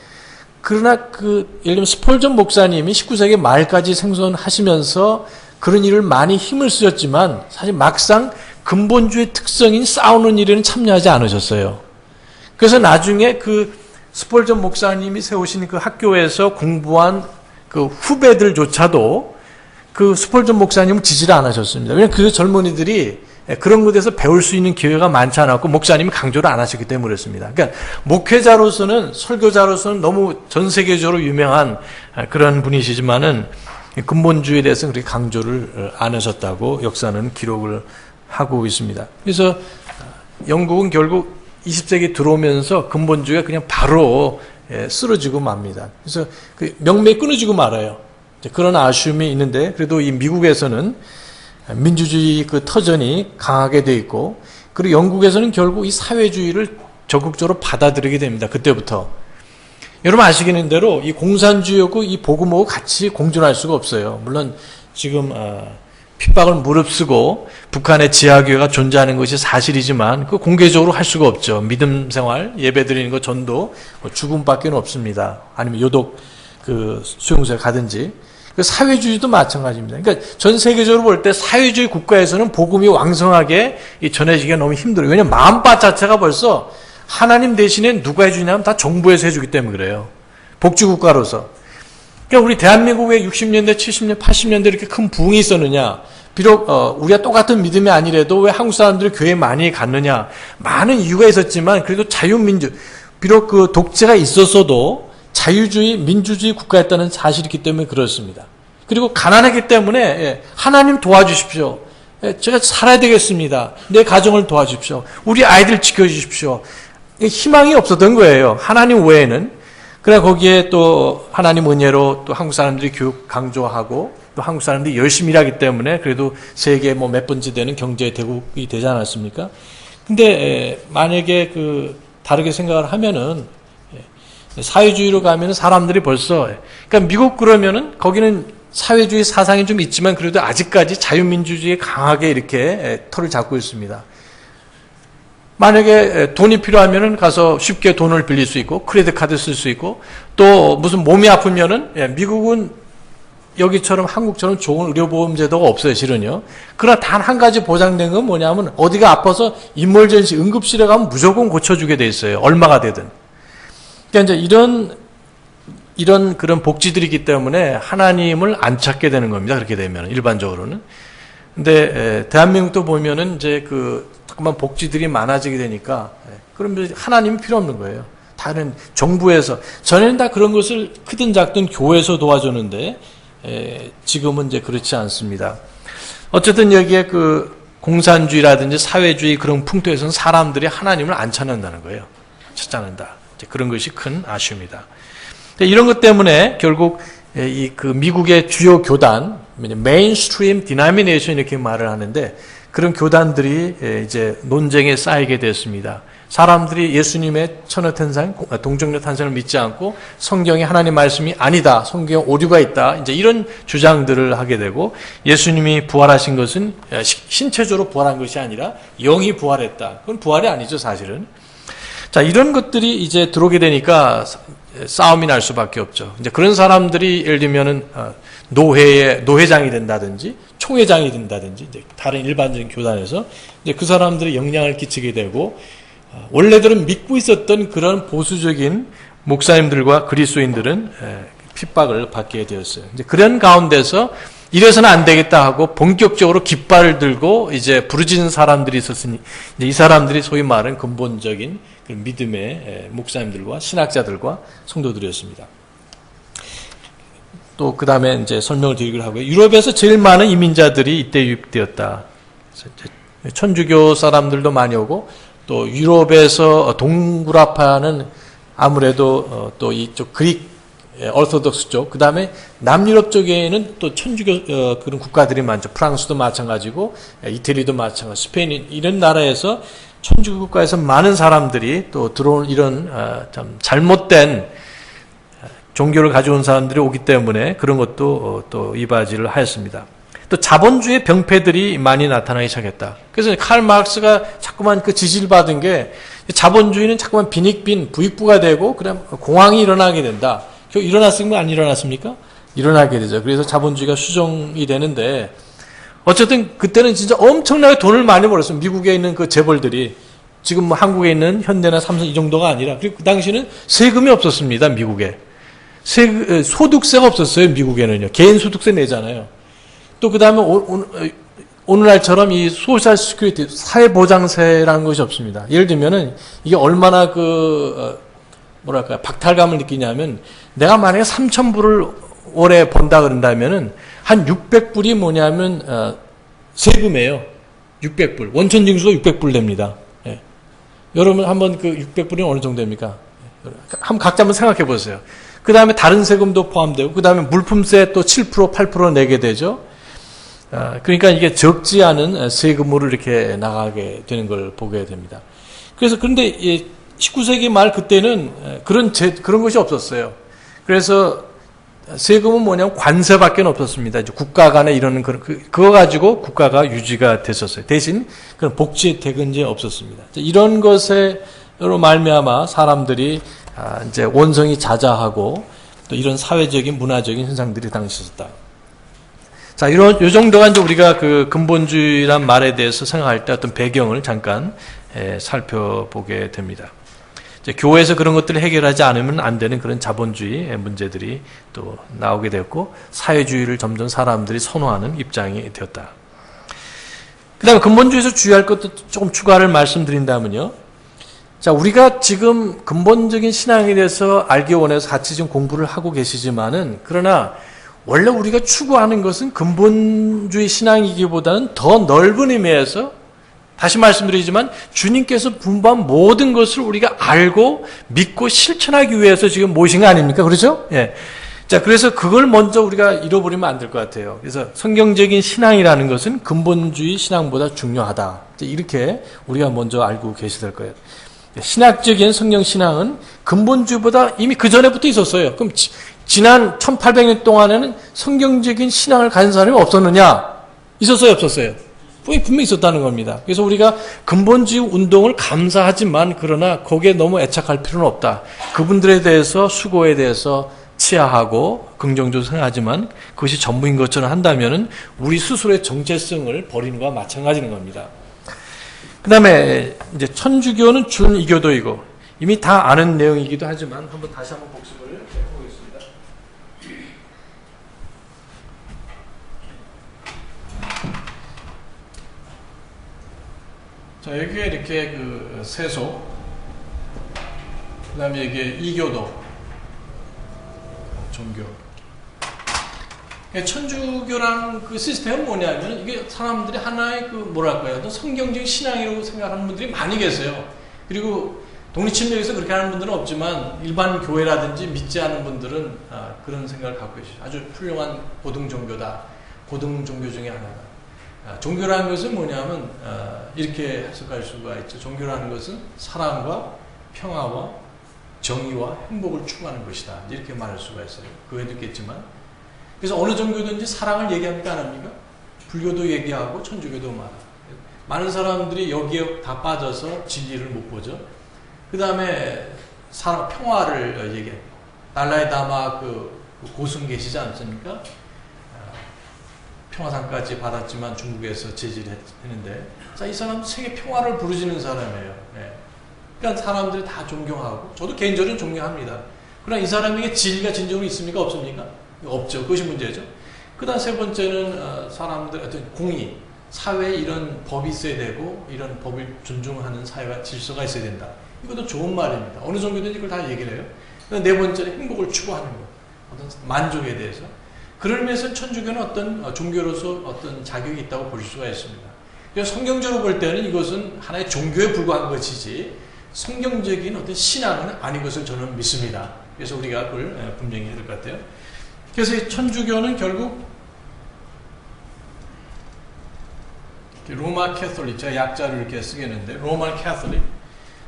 그러나 예를 들면 스폴전 목사님이 19세기 말까지 생존하시면서 그런 일을 많이 힘을 쓰셨지만, 사실 막상 근본주의 특성인 싸우는 일에는 참여하지 않으셨어요. 그래서 나중에 스폴전 목사님이 세우신 그 학교에서 공부한 그 후배들조차도 그 스폴전 목사님을 지지를 안 하셨습니다. 왜냐하면 그 젊은이들이 그런 곳에서 배울 수 있는 기회가 많지 않았고 목사님이 강조를 안 하셨기 때문에 그렇습니다. 그러니까 목회자로서는, 설교자로서는 너무 전 세계적으로 유명한 그런 분이시지만은 근본주의에 대해서는 그렇게 강조를 안 하셨다고 역사는 기록을 하고 있습니다. 그래서 영국은 결국 20세기 들어오면서 근본주의가 그냥 바로 쓰러지고 맙니다. 그래서 명맥이 끊어지고 말아요. 그런 아쉬움이 있는데, 그래도 이 미국에서는 민주주의 터전이 강하게 돼 있고, 그리고 영국에서는 결국 이 사회주의를 적극적으로 받아들이게 됩니다. 그때부터. 여러분 아시겠는 대로 이 공산주의하고 이 복음하고 같이 공존할 수가 없어요. 물론 지금 핍박을 무릅쓰고 북한의 지하교회가 존재하는 것이 사실이지만 그 공개적으로 할 수가 없죠. 믿음 생활, 예배 드리는 것, 전도, 죽음밖에 없습니다. 아니면 요독 수용소에 가든지. 사회주의도 마찬가지입니다. 그러니까 전 세계적으로 볼 때 사회주의 국가에서는 복음이 왕성하게 전해지기가 너무 힘들어요. 왜냐하면 마음밭 자체가 벌써 하나님 대신에 누가 해주냐면 다 정부에서 해주기 때문에 그래요. 복지국가로서. 그러니까 우리 대한민국에 60년대, 70년대, 80년대 이렇게 큰 부흥이 있었느냐? 비록 우리가 똑같은 믿음이 아니래도 왜 한국 사람들이 교회에 많이 갔느냐? 많은 이유가 있었지만 그래도 자유민주, 비록 그 독재가 있었어도 자유주의, 민주주의 국가였다는 사실이 있기 때문에 그렇습니다. 그리고 가난하기 때문에 하나님 도와주십시오. 제가 살아야 되겠습니다. 내 가정을 도와주십시오. 우리 아이들 지켜주십시오. 희망이 없었던 거예요. 하나님 외에는. 그래 거기에 또 하나님 은혜로 또 한국 사람들이 교육 강조하고 또 한국 사람들이 열심히 일하기 때문에 그래도 세계 몇 번째 되는 경제 대국이 되지 않았습니까? 근데 만약에 다르게 생각을 하면은 사회주의로 가면은 사람들이 벌써 그러니까 미국 그러면은 거기는 사회주의 사상이 좀 있지만 그래도 아직까지 자유민주주의에 강하게 이렇게 털을 잡고 있습니다. 만약에 돈이 필요하면은 가서 쉽게 돈을 빌릴 수 있고 크레딧 카드 쓸 수 있고 또 무슨 몸이 아프면은 미국은 여기처럼 한국처럼 좋은 의료보험제도가 없어요, 실은요. 그러나 단 한 가지 보장된 건 뭐냐면 어디가 아파서 이멀전시 응급실에 가면 무조건 고쳐주게 돼 있어요. 얼마가 되든. 그러니까 이제 이런 그런 복지들이 있기 때문에 하나님을 안 찾게 되는 겁니다. 그렇게 되면 일반적으로는. 근데 대한민국도 보면은 이제 자꾸만 복지들이 많아지게 되니까 그러면 하나님이 필요 없는 거예요. 다른 정부에서 전에는 다 그런 것을 크든 작든 교회에서 도와줬는데 지금은 이제 그렇지 않습니다. 어쨌든 여기에 공산주의라든지 사회주의 그런 풍토에서는 사람들이 하나님을 안 찾는다는 거예요. 찾지 않는다. 그런 것이 큰 아쉬움이다. 이런 것 때문에 결국 미국의 주요 교단, 메인스트림 디나미네이션 이렇게 말을 하는데 그런 교단들이 이제 논쟁에 쌓이게 됐습니다. 사람들이 예수님의 천하탄생, 동정녀 탄생을 믿지 않고 성경에 하나님 말씀이 아니다, 성경에 오류가 있다, 이제 이런 주장들을 하게 되고 예수님이 부활하신 것은 신체적으로 부활한 것이 아니라 영이 부활했다. 그건 부활이 아니죠, 사실은. 자, 이런 것들이 이제 들어오게 되니까 싸움이 날 수밖에 없죠. 이제 그런 사람들이 예를 들면은 노회장이 된다든지 총회장이 된다든지 이제 다른 일반적인 교단에서 이제 그 사람들이 영향을 끼치게 되고 원래들은 믿고 있었던 그런 보수적인 목사님들과 그리스도인들은 핍박을 받게 되었어요. 이제 그런 가운데서 이래서는 안 되겠다 하고 본격적으로 깃발을 들고 이제 부르짖는 사람들이 있었으니 이제 이 사람들이 소위 말하는 근본적인 믿음의 목사님들과 신학자들과 성도들이었습니다. 또 그 다음에 이제 설명을 드리기로 하고요. 유럽에서 제일 많은 이민자들이 이때 유입되었다. 천주교 사람들도 많이 오고 또 유럽에서 동구라파는 아무래도 또 이쪽 그릭 orthodox 쪽, 그 다음에 남유럽 쪽에는 또 천주교 그런 국가들이 많죠. 프랑스도 마찬가지고 이태리도 마찬가지, 스페인 이런 나라에서 천주교 국가에서 많은 사람들이 또 들어온 이런 참 잘못된 종교를 가져온 사람들이 오기 때문에 그런 것도 또 이바지를 하였습니다. 또 자본주의 병폐들이 많이 나타나기 시작했다. 그래서 칼 마르크스가 자꾸만 지지를 받은 게 자본주의는 자꾸만 빈익빈 부익부가 되고 그다음 공황이 일어나게 된다. 일어났습니까? 안 일어났습니까? 일어나게 되죠. 그래서 자본주의가 수정이 되는데 어쨌든 그때는 진짜 엄청나게 돈을 많이 벌었어요. 미국에 있는 그 재벌들이 지금 뭐 한국에 있는 현대나 삼성 이 정도가 아니라 그리고 그 당시에는 세금이 없었습니다. 미국에. 소득세가 없었어요. 미국에는요. 개인 소득세 내잖아요. 또 그 다음에 오늘날처럼 이 소셜 시큐리티 사회보장세라는 것이 없습니다. 예를 들면은 이게 얼마나 박탈감을 느끼냐면 내가 만약에 3,000불을 월에 번다 그런다면은 한 600불이 뭐냐면 세금이에요. 600불. 원천징수가 600불 됩니다. 예. 여러분 한번 600불이 어느 정도 됩니까? 한번 각자 한번 생각해 보세요. 그 다음에 다른 세금도 포함되고 그 다음에 물품세 또 7%, 8% 내게 되죠. 그러니까 이게 적지 않은 세금으로 이렇게 나가게 되는 걸 보게 됩니다. 그런데 19세기 말 그때는 그런 것이 없었어요. 그래서 세금은 뭐냐면 관세밖에 없었습니다. 이제 국가 간에 이러는 그거 가지고 국가가 유지가 됐었어요. 대신 그런 복지 혜택은 이제 없었습니다. 이런 것으로 말미암아 사람들이 이제 원성이 자자하고 또 이런 사회적인 문화적인 현상들이 당시 있었다. 자, 요 정도가 이제 우리가 근본주의란 말에 대해서 생각할 때 어떤 배경을 잠깐 살펴보게 됩니다. 이제 교회에서 그런 것들을 해결하지 않으면 안 되는 그런 자본주의 문제들이 또 나오게 되었고 사회주의를 점점 사람들이 선호하는 입장이 되었다. 그 다음에 근본주의에서 주의할 것도 조금 추가를 말씀드린다면요. 자, 우리가 지금 근본적인 신앙에 대해서 알기 원해서 같이 지금 공부를 하고 계시지만은 그러나 원래 우리가 추구하는 것은 근본주의 신앙이기보다는 더 넓은 의미에서 다시 말씀드리지만 주님께서 분부한 모든 것을 우리가 알고 믿고 실천하기 위해서 지금 모신 거 아닙니까? 그렇죠? 예. 자, 그래서 그걸 먼저 우리가 잃어버리면 안 될 것 같아요. 그래서 성경적인 신앙이라는 것은 근본주의 신앙보다 중요하다. 이렇게 우리가 먼저 알고 계셔야 될 거예요. 신학적인 성경 신앙은 근본주의보다 이미 그 전에부터 있었어요. 그럼 지난 1800년 동안에는 성경적인 신앙을 가진 사람이 없었느냐? 있었어요, 없었어요? 분명히 있었다는 겁니다. 그래서 우리가 근본주의 운동을 감사하지만 그러나 거기에 너무 애착할 필요는 없다. 그분들에 대해서 수고에 대해서 치하하고 긍정적으로 생각하지만 그것이 전부인 것처럼 한다면은 우리 스스로의 정체성을 버리는 것과 마찬가지인 겁니다. 그 다음에 이제 천주교는 준이교도이고 이미 다 아는 내용이기도 하지만 다시 한번 복습을 해보겠습니다. 자, 여기에 이렇게 그 세속, 그 다음에 이게 이교도, 종교. 천주교라는 그 시스템은 뭐냐면 이게 사람들이 하나의 그 뭐랄까요, 어떤 성경적 신앙이라고 생각하는 분들이 많이 계세요. 그리고 독립침략에서 그렇게 하는 분들은 없지만 일반 교회라든지 믿지 않은 분들은 그런 생각을 갖고 계시죠. 아주 훌륭한 고등 종교다. 고등 종교 중에 하나다. 종교라는 것은 뭐냐면 이렇게 해석할 수가 있죠. 종교라는 것은 사랑과 평화와 정의와 행복을 추구하는 것이다. 이렇게 말할 수가 있어요. 그 외에도 있겠지만. 그래서 어느 종교든지 사랑을 얘기합니까? 안 합니까? 불교도 얘기하고 천주교도 말하고. 많은 사람들이 여기에 다 빠져서 진리를 못 보죠. 그 다음에 사랑, 평화를 얘기해요. 달라이다마 그 고승 계시지 않습니까? 평화상까지 받았지만 중국에서 제지를 했는데, 자, 이 사람 세계 평화를 부르짖는 사람이에요. 네. 그러니까 사람들이 다 존경하고, 저도 개인적으로 존경합니다. 그러나 이 사람에게 진리가 진정으로 있습니까? 없습니까? 없죠. 그것이 문제죠. 그 다음 세 번째는 사람들 어떤 공의, 사회에 이런 법이 있어야 되고 이런 법을 존중하는 사회와 질서가 있어야 된다. 이것도 좋은 말입니다. 어느 정도든지 그걸 다 얘기를 해요. 네 번째는 행복을 추구하는 것, 어떤 만족에 대해서. 그런 면에서 천주교는 어떤 종교로서 어떤 자격이 있다고 볼 수가 있습니다. 그래서 성경적으로 볼 때는 이것은 하나의 종교에 불과한 것이지 성경적인 어떤 신앙은 아닌 것을 저는 믿습니다. 그래서 우리가 그걸 분명히 해야 될 것 같아요. 그래서 이 천주교는 결국 로마 캐톨릭, 제가 약자를 이렇게 쓰겠는데 로마 캐톨릭.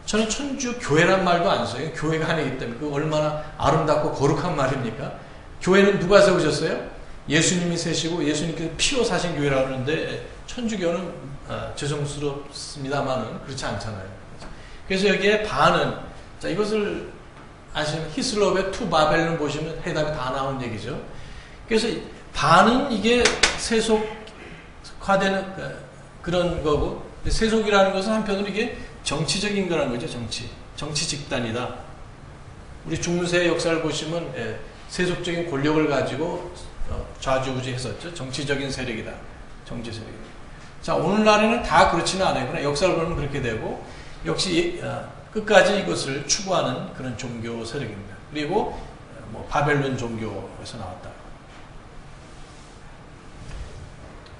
저는 천주교회란 말도 안 써요. 교회가 아니기 때문에. 그 얼마나 아름답고 거룩한 말입니까? 교회는 누가 세우셨어요? 예수님이 세시고 예수님께서 피로 사신 교회라고 하는데 천주교는 죄송스럽습니다만은 그렇지 않잖아요. 그래서 여기에 반은, 자, 이것을 아시면 히슬롭의 투 바벨론 보시면 해답이 다 나온 얘기죠. 그래서 반은 이게 세속화되는 그런 거고, 세속이라는 것은 한편으로 이게 정치적인 거라는 거죠. 정치 집단이다. 우리 중세 역사를 보시면 세속적인 권력을 가지고 좌지우지했었죠. 정치적인 세력이다. 정치 세력이다. 자, 오늘날에는 다 그렇지는 않아요. 그러나 역사를 보면 그렇게 되고, 역시 끝까지 이것을 추구하는 그런 종교 세력입니다. 그리고 뭐 바벨론 종교에서 나왔다.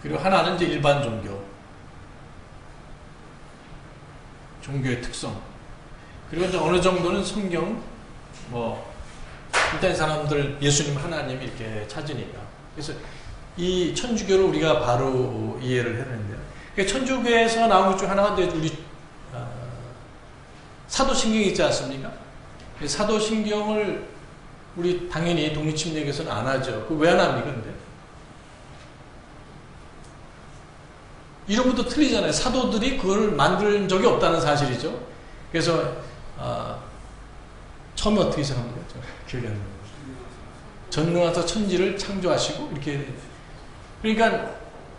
그리고 하나는 이제 일반 종교의 특성. 그리고 이제 어느 정도는 성경, 일단 사람들 예수님 하나님 이렇게 찾으니까. 그래서 이 천주교를 우리가 바로 이해를 해야 되는데요. 천주교에서 나온 것 중 하나가 우리 사도신경이 있지 않습니까? 사도신경을 우리 당연히 독립침략에서는 안 하죠. 그 왜 안 합니까? 근데 이런 것도 틀리잖아요. 사도들이 그걸 만든 적이 없다는 사실이죠. 그래서 처음에 어떻게 시작합니까? 기억이 안 나요. 전능하사 천지를 창조하시고 이렇게, 그러니까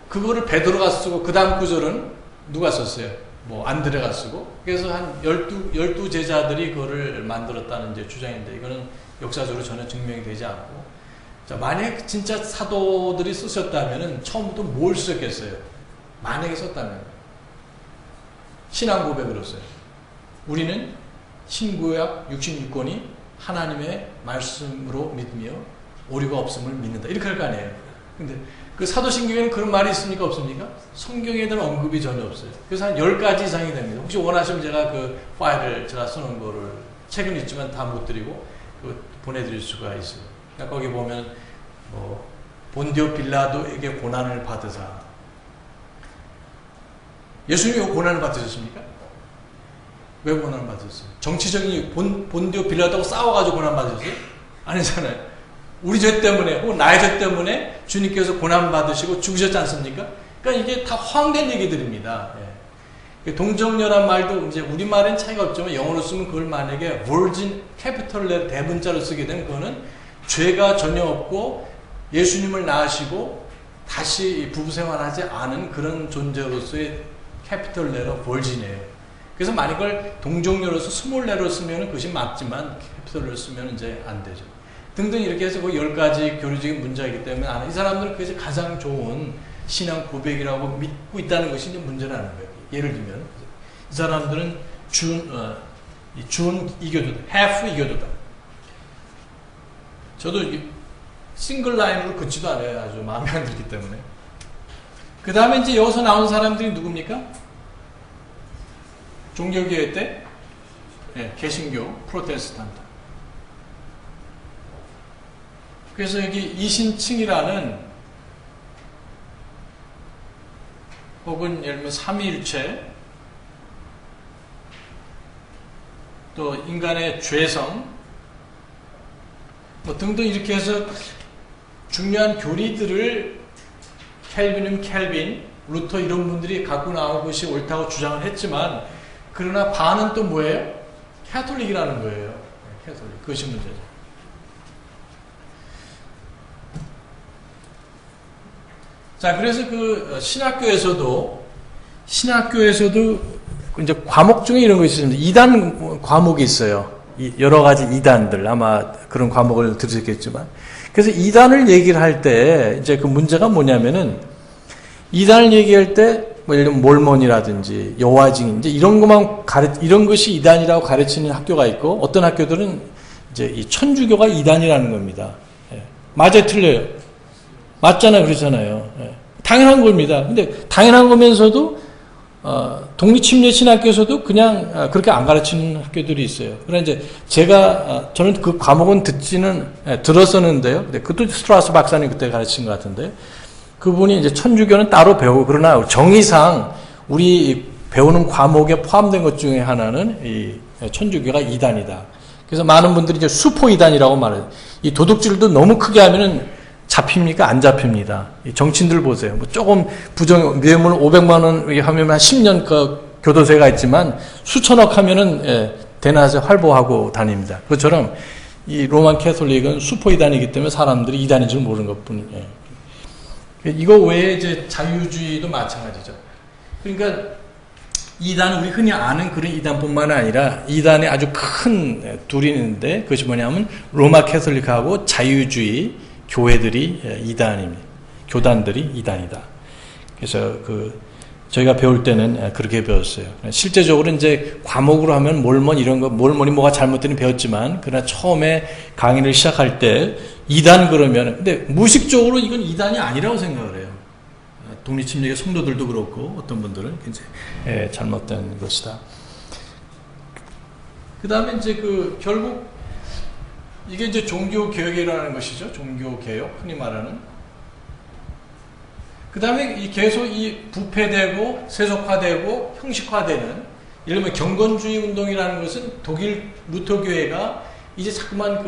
그거를 베드로가 쓰고 그 다음 구절은 누가 썼어요? 안드레가 쓰고. 그래서 한 12 제자들이 그거를 만들었다는 이제 주장인데, 이거는 역사적으로 전혀 증명이 되지 않고. 자, 만약에 진짜 사도들이 쓰셨다면은 처음부터 뭘 쓰셨겠어요? 만약에 썼다면 신앙 고백으로서요. 우리는 신구약 66권이 하나님의 말씀으로 믿으며 오류가 없음을 믿는다. 이렇게 할 거 아니에요. 근데 그 사도신경에는 그런 말이 있습니까? 없습니까? 성경에 대한 언급이 전혀 없어요. 그래서 한 10가지 이상이 됩니다. 혹시 원하시면 제가 그 파일을 제가 써놓은 거를, 책은 있지만 다 못 드리고 보내드릴 수가 있어요. 그러니까 거기 보면 본디오 빌라도에게 고난을 받으사. 예수님이 고난을 받으셨습니까? 왜 고난을 받으셨어요? 정치적인 본디오 빌라도하고 싸워가지고 고난 받으셨어요? 아니잖아요. 우리 죄 때문에 혹은 나의 죄 때문에 주님께서 고난 받으시고 죽으셨지 않습니까? 그러니까 이게 다 허황된 얘기들입니다. 예. 동정녀란 말도 이제 우리말엔 차이가 없지만 영어로 쓰면 그걸 만약에 virgin 캐피털 대문자로 쓰게 되면 그거는 죄가 전혀 없고 예수님을 낳으시고 다시 부부 생활하지 않은 그런 존재로서의 캐피털 레터 버진이에요. 그래서 만약 이걸 동정녀로서 스몰 레터로 쓰면 그것이 맞지만 캐피털로 쓰면 이제 안 되죠. 등등 이렇게 해서 그 10가지 교리적인 문제가 있기 때문에 이 사람들은 그것이 가장 좋은 신앙 고백이라고 믿고 있다는 것이 이제 문제라는 거예요. 예를 들면 이 사람들은 준 이교도다, half 이교도다. 저도 싱글 라인으로 긋지도 않아요. 아주 마음에 안 들기 때문에. 그 다음에 이제 여기서 나온 사람들이 누굽니까? 종교개혁 때 개신교, 프로테스탄트. 그래서 여기 이신층이라는 혹은 예를 들면 삼위일체 또 인간의 죄성 뭐 등등 이렇게 해서 중요한 교리들을 켈빈, 루터 이런 분들이 갖고 나온 것이 옳다고 주장을 했지만 그러나 반은 또 뭐예요? 캐톨릭이라는 거예요. 캐톨릭. 그것이 문제죠. 자, 그래서 그 신학교에서도 이제 과목 중에 이런 것이 있습니다. 이단 과목이 있어요. 여러 가지 이단들 아마 그런 과목을 들으셨겠지만 그래서 이단을 얘기를 할 때 이제 그 문제가 뭐냐면은 이단을 얘기할 때 뭐 예를 들면 몰몬이라든지 여호와증인 이제 이런 것만 이런 것이 이단이라고 가르치는 학교가 있고 어떤 학교들은 이제 이 천주교가 이단이라는 겁니다. 예. 맞아요, 틀려요? 맞잖아요, 그렇잖아요. 예. 당연한 겁니다. 근데 당연한 거면서도 독립침례 신학교에서도 그냥 그렇게 안 가르치는 학교들이 있어요. 그러나 이제 저는 그 과목은 들었었는데요. 근데 그것도 스트라스 박사님 그때 가르친 것 같은데 그분이 이제 천주교는 따로 배우고 그러나 정의상 우리 배우는 과목에 포함된 것 중에 하나는 이 천주교가 이단이다. 그래서 많은 분들이 이제 수포 이단이라고 말해요. 이 도둑질도 너무 크게 하면은 잡힙니까? 안 잡힙니다. 이 정치인들 보세요. 뭐 조금 뇌물 500만 원 하면 한 10년 그 교도세가 있지만 수천억 하면은 대낮에 활보하고 다닙니다. 그것처럼 이 로만 캐톨릭은 수포 이단이기 때문에 사람들이 이단인 줄 모르는 것뿐이에요. 이거 외에 이제 자유주의도 마찬가지죠. 그러니까 이단은 우리 흔히 아는 그런 이단뿐만 아니라 이단에 아주 큰 둘이 있는데 그것이 뭐냐면 로마 캐톨릭하고 자유주의 교회들이 이단입니다. 교단들이 이단이다. 그래서 저희가 배울 때는 그렇게 배웠어요. 실제적으로 이제 과목으로 하면 몰몬이 뭐가 잘못되는 배웠지만 그러나 처음에 강의를 시작할 때 이단 그러면 근데 무의식적으로 이건 이단이 아니라고 생각을 해요. 독립침례교 성도들도 그렇고 어떤 분들은 이제 잘못된 것이다. 그 다음에 이제 결국 이게 이제 종교개혁이라는 것이죠. 종교개혁 흔히 말하는. 그 다음에 계속 부패되고 세속화되고 형식화되는 예를 들면 경건주의 운동이라는 것은 독일 루터교회가 이제 자꾸만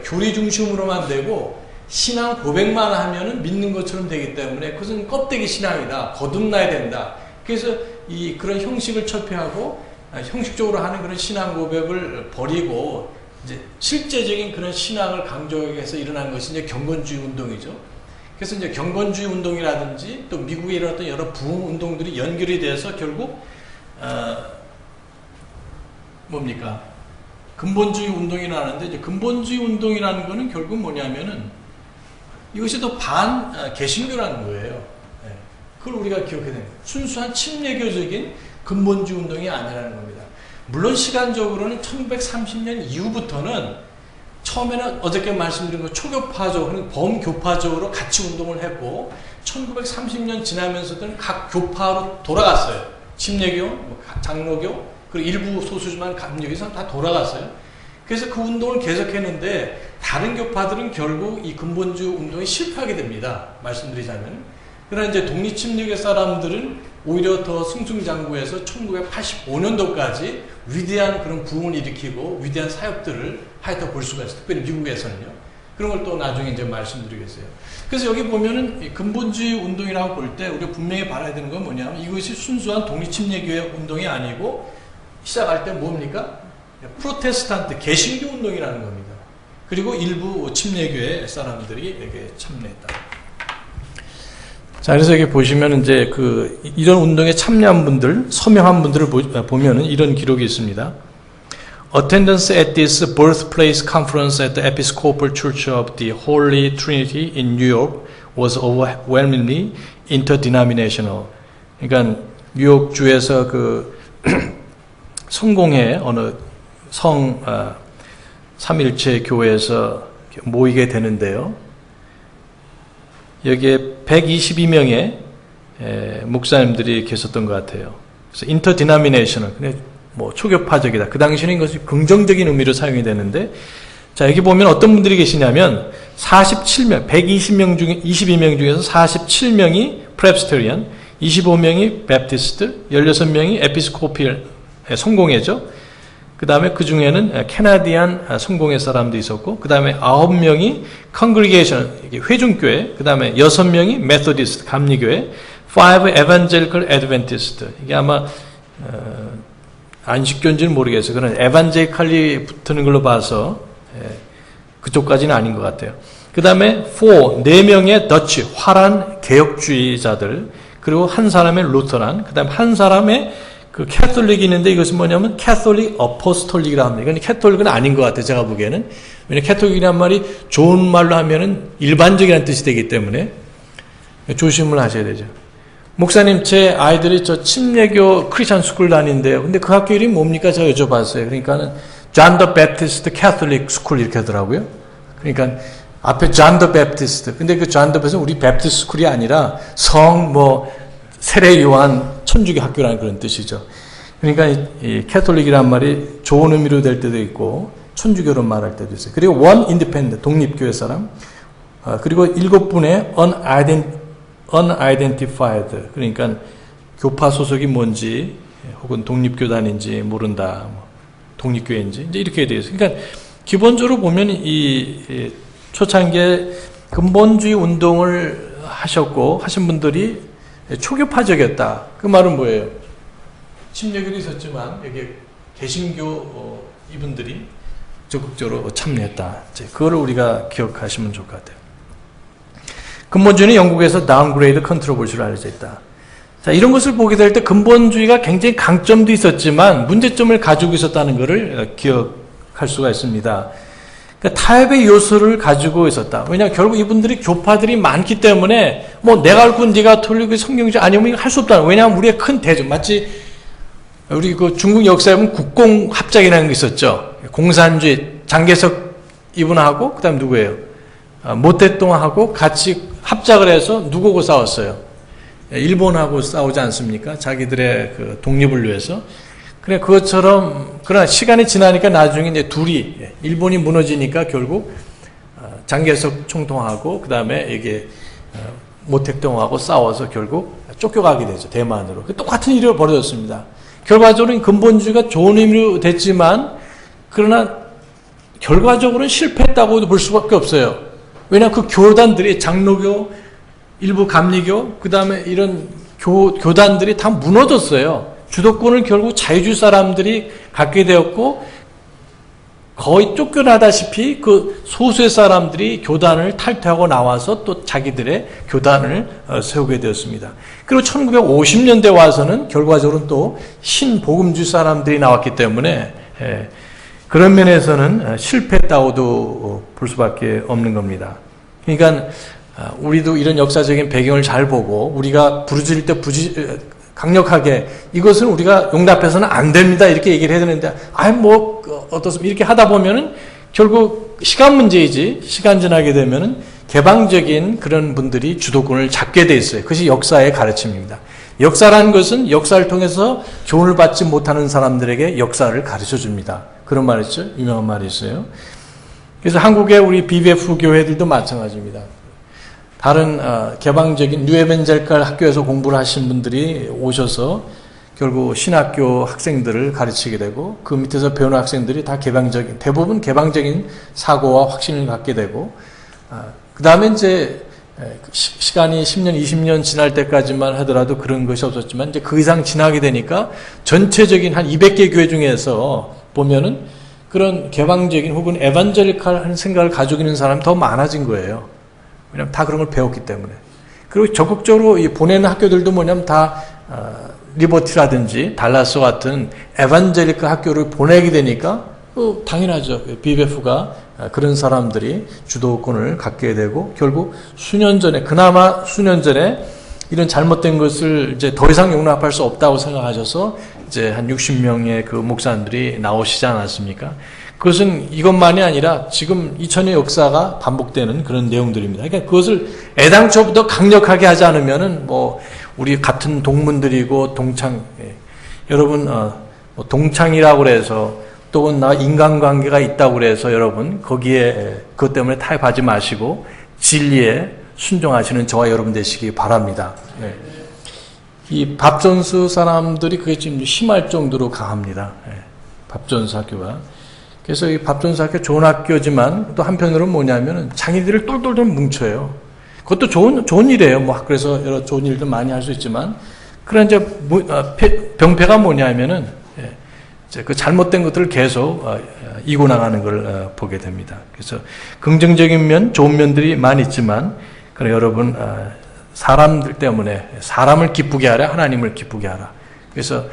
교리 중심으로만 되고 신앙 고백만 하면은 믿는 것처럼 되기 때문에 그것은 껍데기 신앙이다. 거듭나야 된다. 그래서 그런 형식을 철폐하고 형식적으로 하는 그런 신앙 고백을 버리고 이제 실제적인 그런 신앙을 강조해서 일어난 것이 이제 경건주의 운동이죠. 그래서 이제 경건주의 운동이라든지 또 미국에 일어났던 여러 부흥 운동들이 연결이 돼서 결국 근본주의 운동이 나는데 이제 근본주의 운동이라는 거는 결국 뭐냐면은 이것이 또 개신교라는 거예요. 그걸 우리가 기억해야 됩니다. 순수한 침례교적인 근본주의 운동이 아니라는 겁니다. 물론 시간적으로는 1930년 이후부터는 처음에는 어저께 말씀드린 것 초교파적으로 범교파적으로 같이 운동을 했고 1930년 지나면서는 각 교파로 돌아갔어요. 침례교, 장로교 그리고 일부 소수지만 감리교에서 다 돌아갔어요. 그래서 그 운동을 계속했는데 다른 교파들은 결국 이 근본주의 운동에 실패하게 됩니다. 말씀드리자면. 그러나 이제 독립침례교 사람들은 오히려 더 승승장구해서 1985년도까지 위대한 그런 부흥을 일으키고 위대한 사역들을 하여튼 볼 수가 있어요. 특별히 미국에서는요. 그런 걸 또 나중에 이제 말씀드리겠어요. 그래서 여기 보면은 이 근본주의 운동이라고 볼 때 우리가 분명히 봐야 되는 건 뭐냐면 이것이 순수한 독립침례교회 운동이 아니고 시작할 때 뭡니까? 프로테스탄트 개신교 운동이라는 겁니다. 그리고 일부 침례교회 사람들이 이게 참여했다. 자, 그래서 여기 보시면 이제 이런 운동에 참여한 분들, 서명한 분들을 보면은 이런 기록이 있습니다. Attendance at this birthplace conference at the Episcopal Church of the Holy Trinity in New York was overwhelmingly interdenominational. 그러니까 뉴욕주에서 성공회 어느 삼일체 교회에서 모이게 되는데요. 여기에 122명의 목사님들이 계셨던 것 같아요. 그래서 interdenominational, 초교파적이다. 그 당시에는 이것이 긍정적인 의미로 사용이 되는데, 자, 여기 보면 어떤 분들이 계시냐면 47명, 120명 중에 22명 중에서 47명이 프레스테리안, 25명이 베프티스트, 16명이 에피스코피얼 성공회죠. 그 다음에 그 중에는 캐나디안 성공회 사람도 있었고, 그 다음에 9명이 컨그리게이션 회중교회, 그 다음에 6명이 메소디스트 감리교회, 5 에반젤리컬 애드벤티스트. 이게 아마 안식교인지는 모르겠어요. 그런 에반젤리컬이 붙는 걸로 봐서 그쪽까지는 아닌 것 같아요. 그 다음에 4명의 더치 화란 개혁주의자들, 그리고 한 사람의 루터란, 그 다음에 한 사람의 캐톨릭이 있는데 이것은 뭐냐면 캐톨릭 어포스톨릭이라 합니다. 이건 캐톨릭은 아닌 것 같아요. 제가 보기에는. 왜냐하면 캐톨릭이란 말이 좋은 말로 하면은 일반적이라는 뜻이 되기 때문에 조심을 하셔야 되죠. 목사님, 제 아이들이 저 침례교 크리스천 스쿨 다니는데요. 근데 그 학교 이름이 뭡니까? 제가 여쭤봤어요. 그러니까는 John the Baptist Catholic School 이렇게 하더라고요. 그러니까 앞에 John the Baptist. 근데 그 John the Baptist는 우리 베프티스트 스쿨이 아니라 세례 요한 천주교 학교라는 그런 뜻이죠. 그러니까 이 캐톨릭이란 말이 좋은 의미로 될 때도 있고 천주교로 말할 때도 있어요. 그리고 one independent 독립교회 사람, 그리고 7분의 unidentified, 그러니까 교파 소속이 뭔지 혹은 독립교단인지 모른다, 독립교회인지 이제 이렇게 되어 있어요. 그러니까 기본적으로 보면 이 초창기에 근본주의 운동을 하신 분들이 초교파적이었다. 그 말은 뭐예요? 침례교도 있었지만 여기 개신교 이분들이 적극적으로 참여했다. 그거를 우리가 기억하시면 좋을 것 같아요. 근본주의는 영국에서 다운그레이드 컨트로버시로 알려져 있다. 자, 이런 것을 보게 될 때 근본주의가 굉장히 강점도 있었지만 문제점을 가지고 있었다는 것을 기억할 수가 있습니다. 그러니까 타협의 요소를 가지고 있었다. 왜냐하면 결국 이분들이 교파들이 많기 때문에 내가 옳고 네가 틀리고 성경적 아니면 할 수 없다. 왜냐하면 우리의 큰 대중, 마치 우리 중국 역사에 보면 국공합작이라는 게 있었죠. 공산주의 장개석 이분하고 그다음 누구예요? 모태똥하고 같이 합작을 해서 누구하고 싸웠어요? 일본하고 싸우지 않습니까? 자기들의 독립을 위해서. 그래, 그것처럼, 그러나 시간이 지나니까 나중에 이제 둘이, 일본이 무너지니까 결국, 장개석 총통하고, 그 다음에 이게, 모택동하고 싸워서 결국 쫓겨가게 되죠. 대만으로. 똑같은 일이 벌어졌습니다. 결과적으로는 근본주의가 좋은 의미로 됐지만, 그러나, 결과적으로는 실패했다고도 볼 수밖에 없어요. 왜냐하면 그 교단들이 장로교, 일부 감리교, 그 다음에 이런 교단들이 다 무너졌어요. 주도권을 결국 자유주의 사람들이 갖게 되었고 거의 쫓겨나다시피 그 소수의 사람들이 교단을 탈퇴하고 나와서 또 자기들의 교단을 세우게 되었습니다. 그리고 1950년대 와서는 결과적으로 또 신복음주의 사람들이 나왔기 때문에 그런 면에서는 실패했다고도 볼 수밖에 없는 겁니다. 그러니까 우리도 이런 역사적인 배경을 잘 보고 우리가 부르짖을 때 강력하게 이것은 우리가 용납해서는 안 됩니다 이렇게 얘기를 해야 되는데 어떻습니까? 이렇게 하다 보면은 결국 시간 문제이지 시간 지나게 되면은 개방적인 그런 분들이 주도권을 잡게 돼 있어요. 그것이 역사의 가르침입니다. 역사라는 것은 역사를 통해서 교훈을 받지 못하는 사람들에게 역사를 가르쳐 줍니다. 그런 말이 있죠. 유명한 말이 있어요. 그래서 한국의 우리 BBF 교회들도 마찬가지입니다. 다른 개방적인 뉴에벤젤칼 학교에서 공부를 하신 분들이 오셔서 결국 신학교 학생들을 가르치게 되고 그 밑에서 배우는 학생들이 다 대부분 개방적인 사고와 확신을 갖게 되고 그 다음에 이제 시간이 10년, 20년 지날 때까지만 하더라도 그런 것이 없었지만 이제 그 이상 지나게 되니까 전체적인 한 200개 교회 중에서 보면은 그런 개방적인 혹은 에반젤리칼한 생각을 가지고 있는 사람이 더 많아진 거예요. 왜냐하면 다 그런 걸 배웠기 때문에. 그리고 적극적으로 보내는 학교들도 뭐냐면 다 리버티라든지 달라스 같은 에반젤리칼 학교를 보내게 되니까 당연하죠. BBF가 그런 사람들이 주도권을 갖게 되고 결국 그나마 수년 전에 이런 잘못된 것을 이제 더 이상 용납할 수 없다고 생각하셔서 이제 한 60명의 그 목사님들이 나오시지 않았습니까? 그것은 이것만이 아니라 지금 2000년 역사가 반복되는 그런 내용들입니다. 그러니까 그것을 애당초부터 강력하게 하지 않으면은 우리 같은 동문들이고 여러분 동창이라고 그래서 또는 인간관계가 있다고 그래서 여러분 거기에 그것 때문에 타협하지 마시고 진리에 순종하시는 저와 여러분 되시기 바랍니다. 네. 이 밥전수 사람들이 그게 지금 심할 정도로 강합니다. 네. 밥전수 학교가. 그래서 이 밥전수 학교 좋은 학교지만 또 한편으로는 뭐냐면은 자기들을 똘똘똘 뭉쳐요. 그것도 좋은 일이에요. 그래서 여러 좋은 일도 많이 할 수 있지만 그런 이제 병폐가 뭐냐면은 그 잘못된 것들을 계속 이고 나가는 걸 보게 됩니다. 그래서 긍정적인 면, 좋은 면들이 많이 있지만 그래 여러분 사람들 때문에 사람을 기쁘게 하라 하나님을 기쁘게 하라. 그래서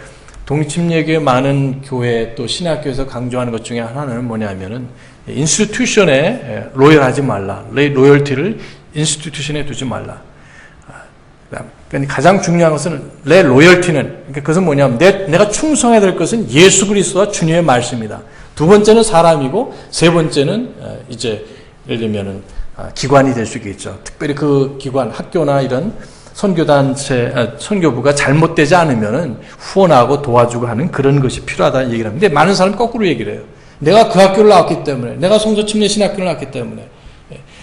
독립침례교회 많은 교회 또 신학교에서 강조하는 것 중에 하나는 뭐냐면은 인스티튜션에 로열하지 말라. 로열티를 인스티튜션에 두지 말라. 그러니까 가장 중요한 것은 내 로열티는 그러니까 그것은 뭐냐면 내가 충성해야 될 것은 예수 그리스도와 주님의 말씀이다. 두 번째는 사람이고 세 번째는 이제 예를 들면은 기관이 될 수 있겠죠. 특별히 그 기관 학교나 이런 선교단체 선교부가 잘못되지 않으면은 후원하고 도와주고 하는 그런 것이 필요하다는 얘기를 합니다. 근데 많은 사람이 거꾸로 얘기를 해요. 내가 그 학교를 나왔기 때문에 내가 성서침례 신학교를 나왔기 때문에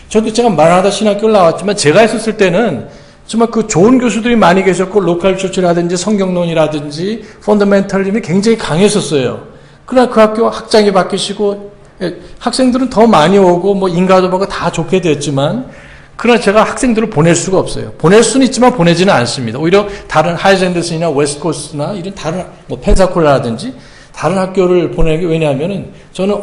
저도 제가 마라나다 신학교를 나왔지만 제가 있었을 때는 정말 그 좋은 교수들이 많이 계셨고 로컬 처치라든지 성경론이라든지 펀더멘털즘이 굉장히 강했었어요. 그러나 그 학교 학장이 바뀌시고 학생들은 더 많이 오고 인가도하고 다 좋게 됐지만 그러나 제가 학생들을 보낼 수가 없어요. 보낼 수는 있지만 보내지는 않습니다. 오히려 다른 하이젠더스나 웨스트코스트나 이런 다른 펜사콜라라든지 다른 학교를 보내기 왜냐하면은 저는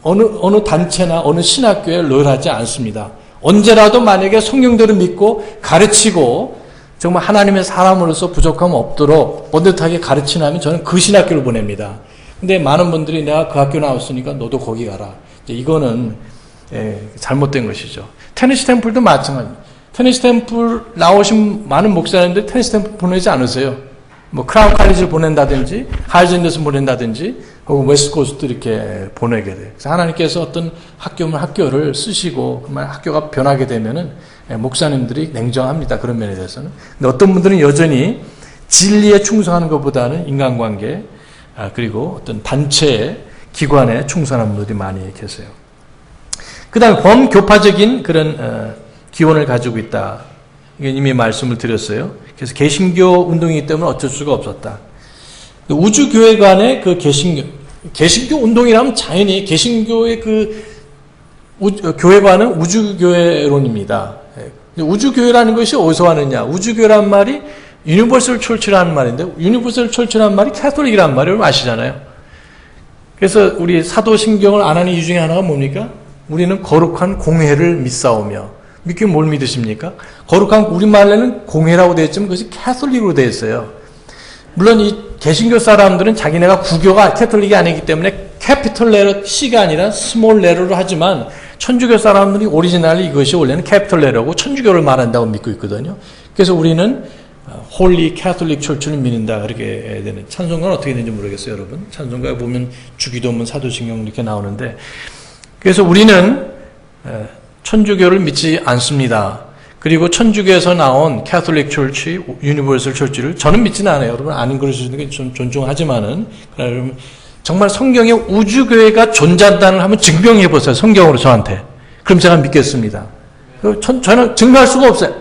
어느 단체나 어느 신학교에 로열하지 않습니다. 언제라도 만약에 성경대로 믿고 가르치고 정말 하나님의 사람으로서 부족함 없도록 번듯하게 가르치나면 저는 그 신학교를 보냅니다. 근데 많은 분들이 내가 그 학교 나왔으니까 너도 거기 가라. 이거는 잘못된 것이죠. 테네시 템플도 마찬가지입니다. 테네시 템플 나오신 많은 목사님들 테네시 템플 보내지 않으세요. 크라운 칼리지를 보낸다든지 하이젠더스 보낸다든지 혹은 웨스트코스트 이렇게 보내게 돼요. 그래서 하나님께서 어떤 학교면 학교를 쓰시고 정말 학교가 변하게 되면은 목사님들이 냉정합니다. 그런 면에 대해서는. 근데 어떤 분들은 여전히 진리에 충성하는 것보다는 인간관계 그리고 어떤 단체의 기관에 충성하는 분들이 많이 계세요. 그 다음에 범교파적인 그런 기원을 가지고 있다. 이미 말씀을 드렸어요. 그래서 개신교 운동이기 때문에 어쩔 수가 없었다. 우주교회 간의 그 개신교 운동이라면 당연히 개신교의 교회관은 우주교회론입니다. 우주교회라는 것이 어디서 왔느냐? 우주교회란 말이 유니버설 철치라는 말인데, 유니버설 철치라는 말이 캐톨릭이라는 말을 아시잖아요. 그래서 우리 사도신경을 안 하는 이유 중에 하나가 뭡니까? 우리는 거룩한 공회를 믿사오며, 믿긴 뭘 믿으십니까? 거룩한, 우리말에는 공회라고 되어 있지만 그것이 캐톨릭으로 되어 있어요. 물론 이 개신교 사람들은 자기네가 구교가 캐톨릭이 아니기 때문에 캐피털 레터 C가 아니라 스몰 레터로 하지만 천주교 사람들이 오리지널리 이것이 원래는 캐피털 레터고 천주교를 말한다고 믿고 있거든요. 그래서 우리는 홀리 캐톨릭 철치를 믿는다 그렇게 되는. 찬송가는 어떻게 되는지 모르겠어요, 여러분. 찬송가에 보면 주기도문, 사도신경 이렇게 나오는데, 그래서 우리는 천주교를 믿지 않습니다. 그리고 천주교에서 나온 캐톨릭 철치, 유니버설 철치를 저는 믿지는 않아요. 여러분 아닌 그러시는 게 좀 존중하지만은, 그러면 정말 성경에 우주교회가 존재한다는 하면 증명해 보세요. 성경으로 저한테. 그럼 제가 믿겠습니다. 저는 증명할 수가 없어요.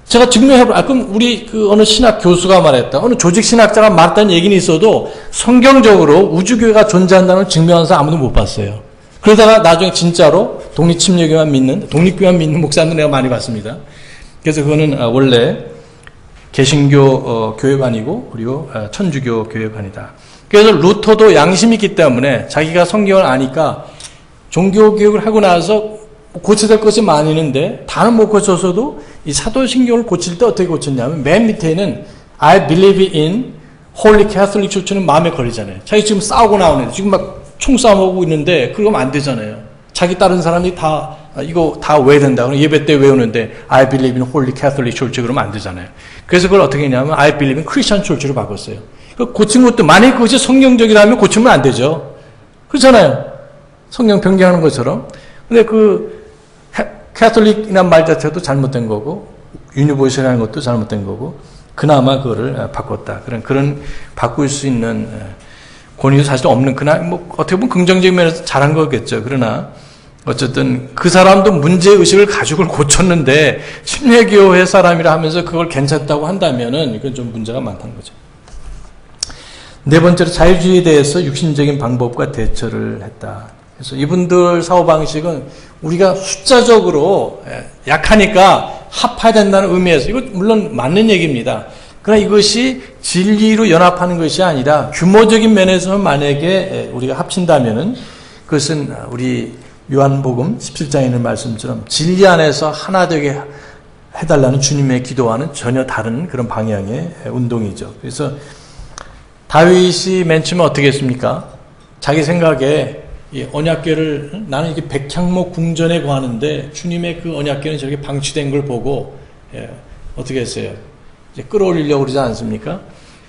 제가 증명해보라. 그럼 우리 어느 신학 교수가 말했다. 어느 조직 신학자가 말했다는 얘기는 있어도 성경적으로 우주교회가 존재한다는 증명한 사람 아무도 못 봤어요. 그러다가 나중에 진짜로 독립침례교회만 믿는 목사님들 내가 많이 봤습니다. 그래서 그거는 원래 개신교 교회반이고 그리고 천주교 교회반이다. 그래서 루터도 양심이 있기 때문에 자기가 성경을 아니까 종교교육을 하고 나서 고쳐야 될 것이 많이 있는데 다는 못 고쳐서도 이 사도신경을 고칠 때 어떻게 고쳤냐면 맨 밑에는 I believe in Holy Catholic Church는 마음에 걸리잖아요. 자기 지금 싸우고 나오는데 지금 막 총싸움하고 있는데 그러면 안 되잖아요. 자기 다른 사람이 다 이거 다 외워야 된다. 그럼 예배 때 외우는데 I believe in Holy Catholic Church 그러면 안 되잖아요. 그래서 그걸 어떻게 했냐면 I believe in Christian Church로 바꿨어요. 고친 것도 만약에 그것이 성경적이라면 고치면 안 되죠. 그렇잖아요. 성경 변경하는 것처럼. 근데 그 캐톨릭이라는 말 자체도 잘못된 거고 유니버셜이라는 것도 잘못된 거고 그나마 그거를 바꿨다. 그런 바꿀 수 있는 권위도 사실 없는 그날 뭐 어떻게 보면 긍정적인 면에서 잘한 거겠죠. 그러나 어쨌든 그 사람도 문제의식을 가지고 고쳤는데 침례교회 사람이라 하면서 그걸 괜찮다고 한다면은 이건 좀 문제가 많다는 거죠. 네 번째로 자유주의에 대해서 육신적인 방법과 대처를 했다. 그래서 이분들 사고방식은 우리가 숫자적으로 약하니까 합해야 된다는 의미에서 이거 물론 맞는 얘기입니다. 그러나 이것이 진리로 연합하는 것이 아니라 규모적인 면에서 만약에 우리가 합친다면은 그것은 우리 요한복음 17장에 있는 말씀처럼 진리 안에서 하나 되게 해달라는 주님의 기도와는 전혀 다른 그런 방향의 운동이죠. 그래서 다윗이 맨 처음에 어떻게 했습니까? 자기 생각에 이 언약궤를 나는 이게 백향목 궁전에 구하는데 주님의 그 언약궤는 저렇게 방치된 걸 보고 어떻게 했어요? 이제 끌어올리려고 그러지 않습니까?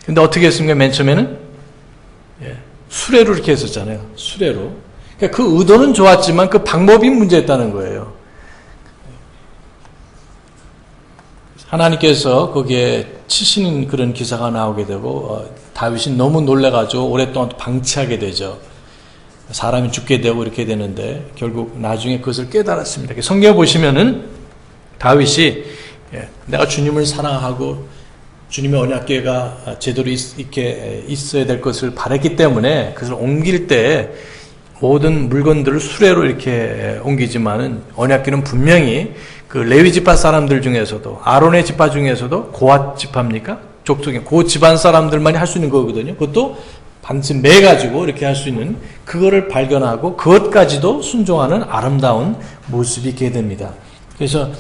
근데 어떻게 했습니까? 맨 처음에는 수레로 이렇게 했었잖아요. 수레로. 그러니까 그 의도는 좋았지만 그 방법이 문제였다는 거예요. 하나님께서 거기에 치시는 그런 기사가 나오게 되고 다윗이 너무 놀래가지고 오랫동안 방치하게 되죠. 사람이 죽게 되고 이렇게 되는데 결국 나중에 그것을 깨달았습니다. 성경에 보시면은 다윗이 내가 주님을 사랑하고 주님의 언약궤가 제대로 이렇게 있어야 될 것을 바랐기 때문에 그것을 옮길 때 모든 물건들을 수레로 이렇게 옮기지만은 언약궤는 분명히 그 레위 지파 사람들 중에서도 아론의 지파 중에서도 고핫 지파입니까? 족속의 그 집안 사람들만이 할 수 있는 거거든요. 그것도 반드시 매가지고 이렇게 할 수 있는 그거를 발견하고 그것까지도 순종하는 아름다운 모습이 있게 됩니다. 그래서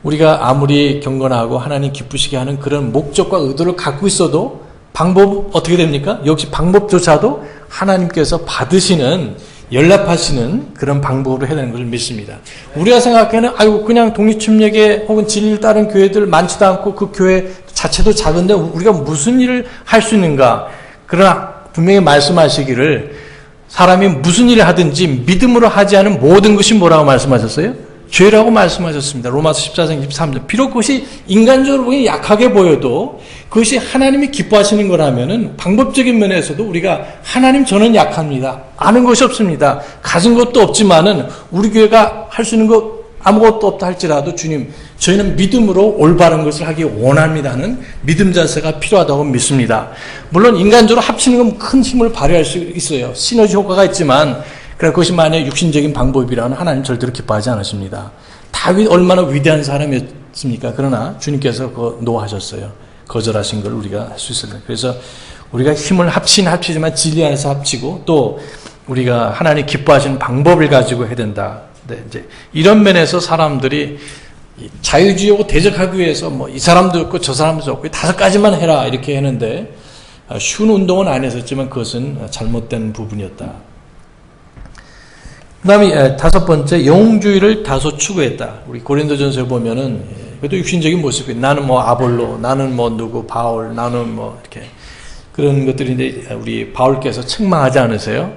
우리가 아무리 경건하고 하나님 기쁘시게 하는 그런 목적과 의도를 갖고 있어도 방법 어떻게 됩니까? 역시 방법조차도 하나님께서 받으시는 연락하시는 그런 방법으로 해야 되는 것을 믿습니다. 우리가 생각하기에는 아이고 그냥 독립침례계 혹은 진리를 따른 교회들 많지도 않고 그 교회 자체도 작은데 우리가 무슨 일을 할 수 있는가? 그러나 분명히 말씀하시기를 사람이 무슨 일을 하든지 믿음으로 하지 않은 모든 것이 뭐라고 말씀하셨어요? 죄라고 말씀하셨습니다. 로마서 14장 23절. 비록 그것이 인간적으로 보기 약하게 보여도 그것이 하나님이 기뻐하시는 거라면은 방법적인 면에서도 우리가 하나님 저는 약합니다. 아는 것이 없습니다. 가진 것도 없지만은 우리 교회가 할 수 있는 것 아무것도 없다 할지라도 주님 저희는 믿음으로 올바른 것을 하기 원합니다는 믿음 자세가 필요하다고 믿습니다. 물론 인간적으로 합치는 건 큰 힘을 발휘할 수 있어요. 시너지 효과가 있지만 그러나 그것이 만약 육신적인 방법이라면 하나님 절대로 기뻐하지 않으십니다. 다윗 얼마나 위대한 사람이었습니까? 그러나 주님께서 그거 노하셨어요. 거절하신 걸 우리가 할 수 있어요. 그래서 우리가 힘을 합치지만 진리 안에서 합치고 또 우리가 하나님 기뻐하시는 방법을 가지고 해야 된다. 네, 이제 이런 면에서 사람들이 자유주의하고 대적하기 위해서 뭐 이 사람도 없고 저 사람도 없고 5가지만 해라 이렇게 했는데 쉬운 운동은 아니었지만 그것은 잘못된 부분이었다. 그 다음에 5번째, 영웅주의를 다소 추구했다. 우리 고린도전서에 보면은, 그것도 육신적인 모습이에요. 나는 뭐 아볼로, 나는 뭐 누구, 바울, 나는 뭐 이렇게. 그런 것들인데, 우리 바울께서 책망하지 않으세요?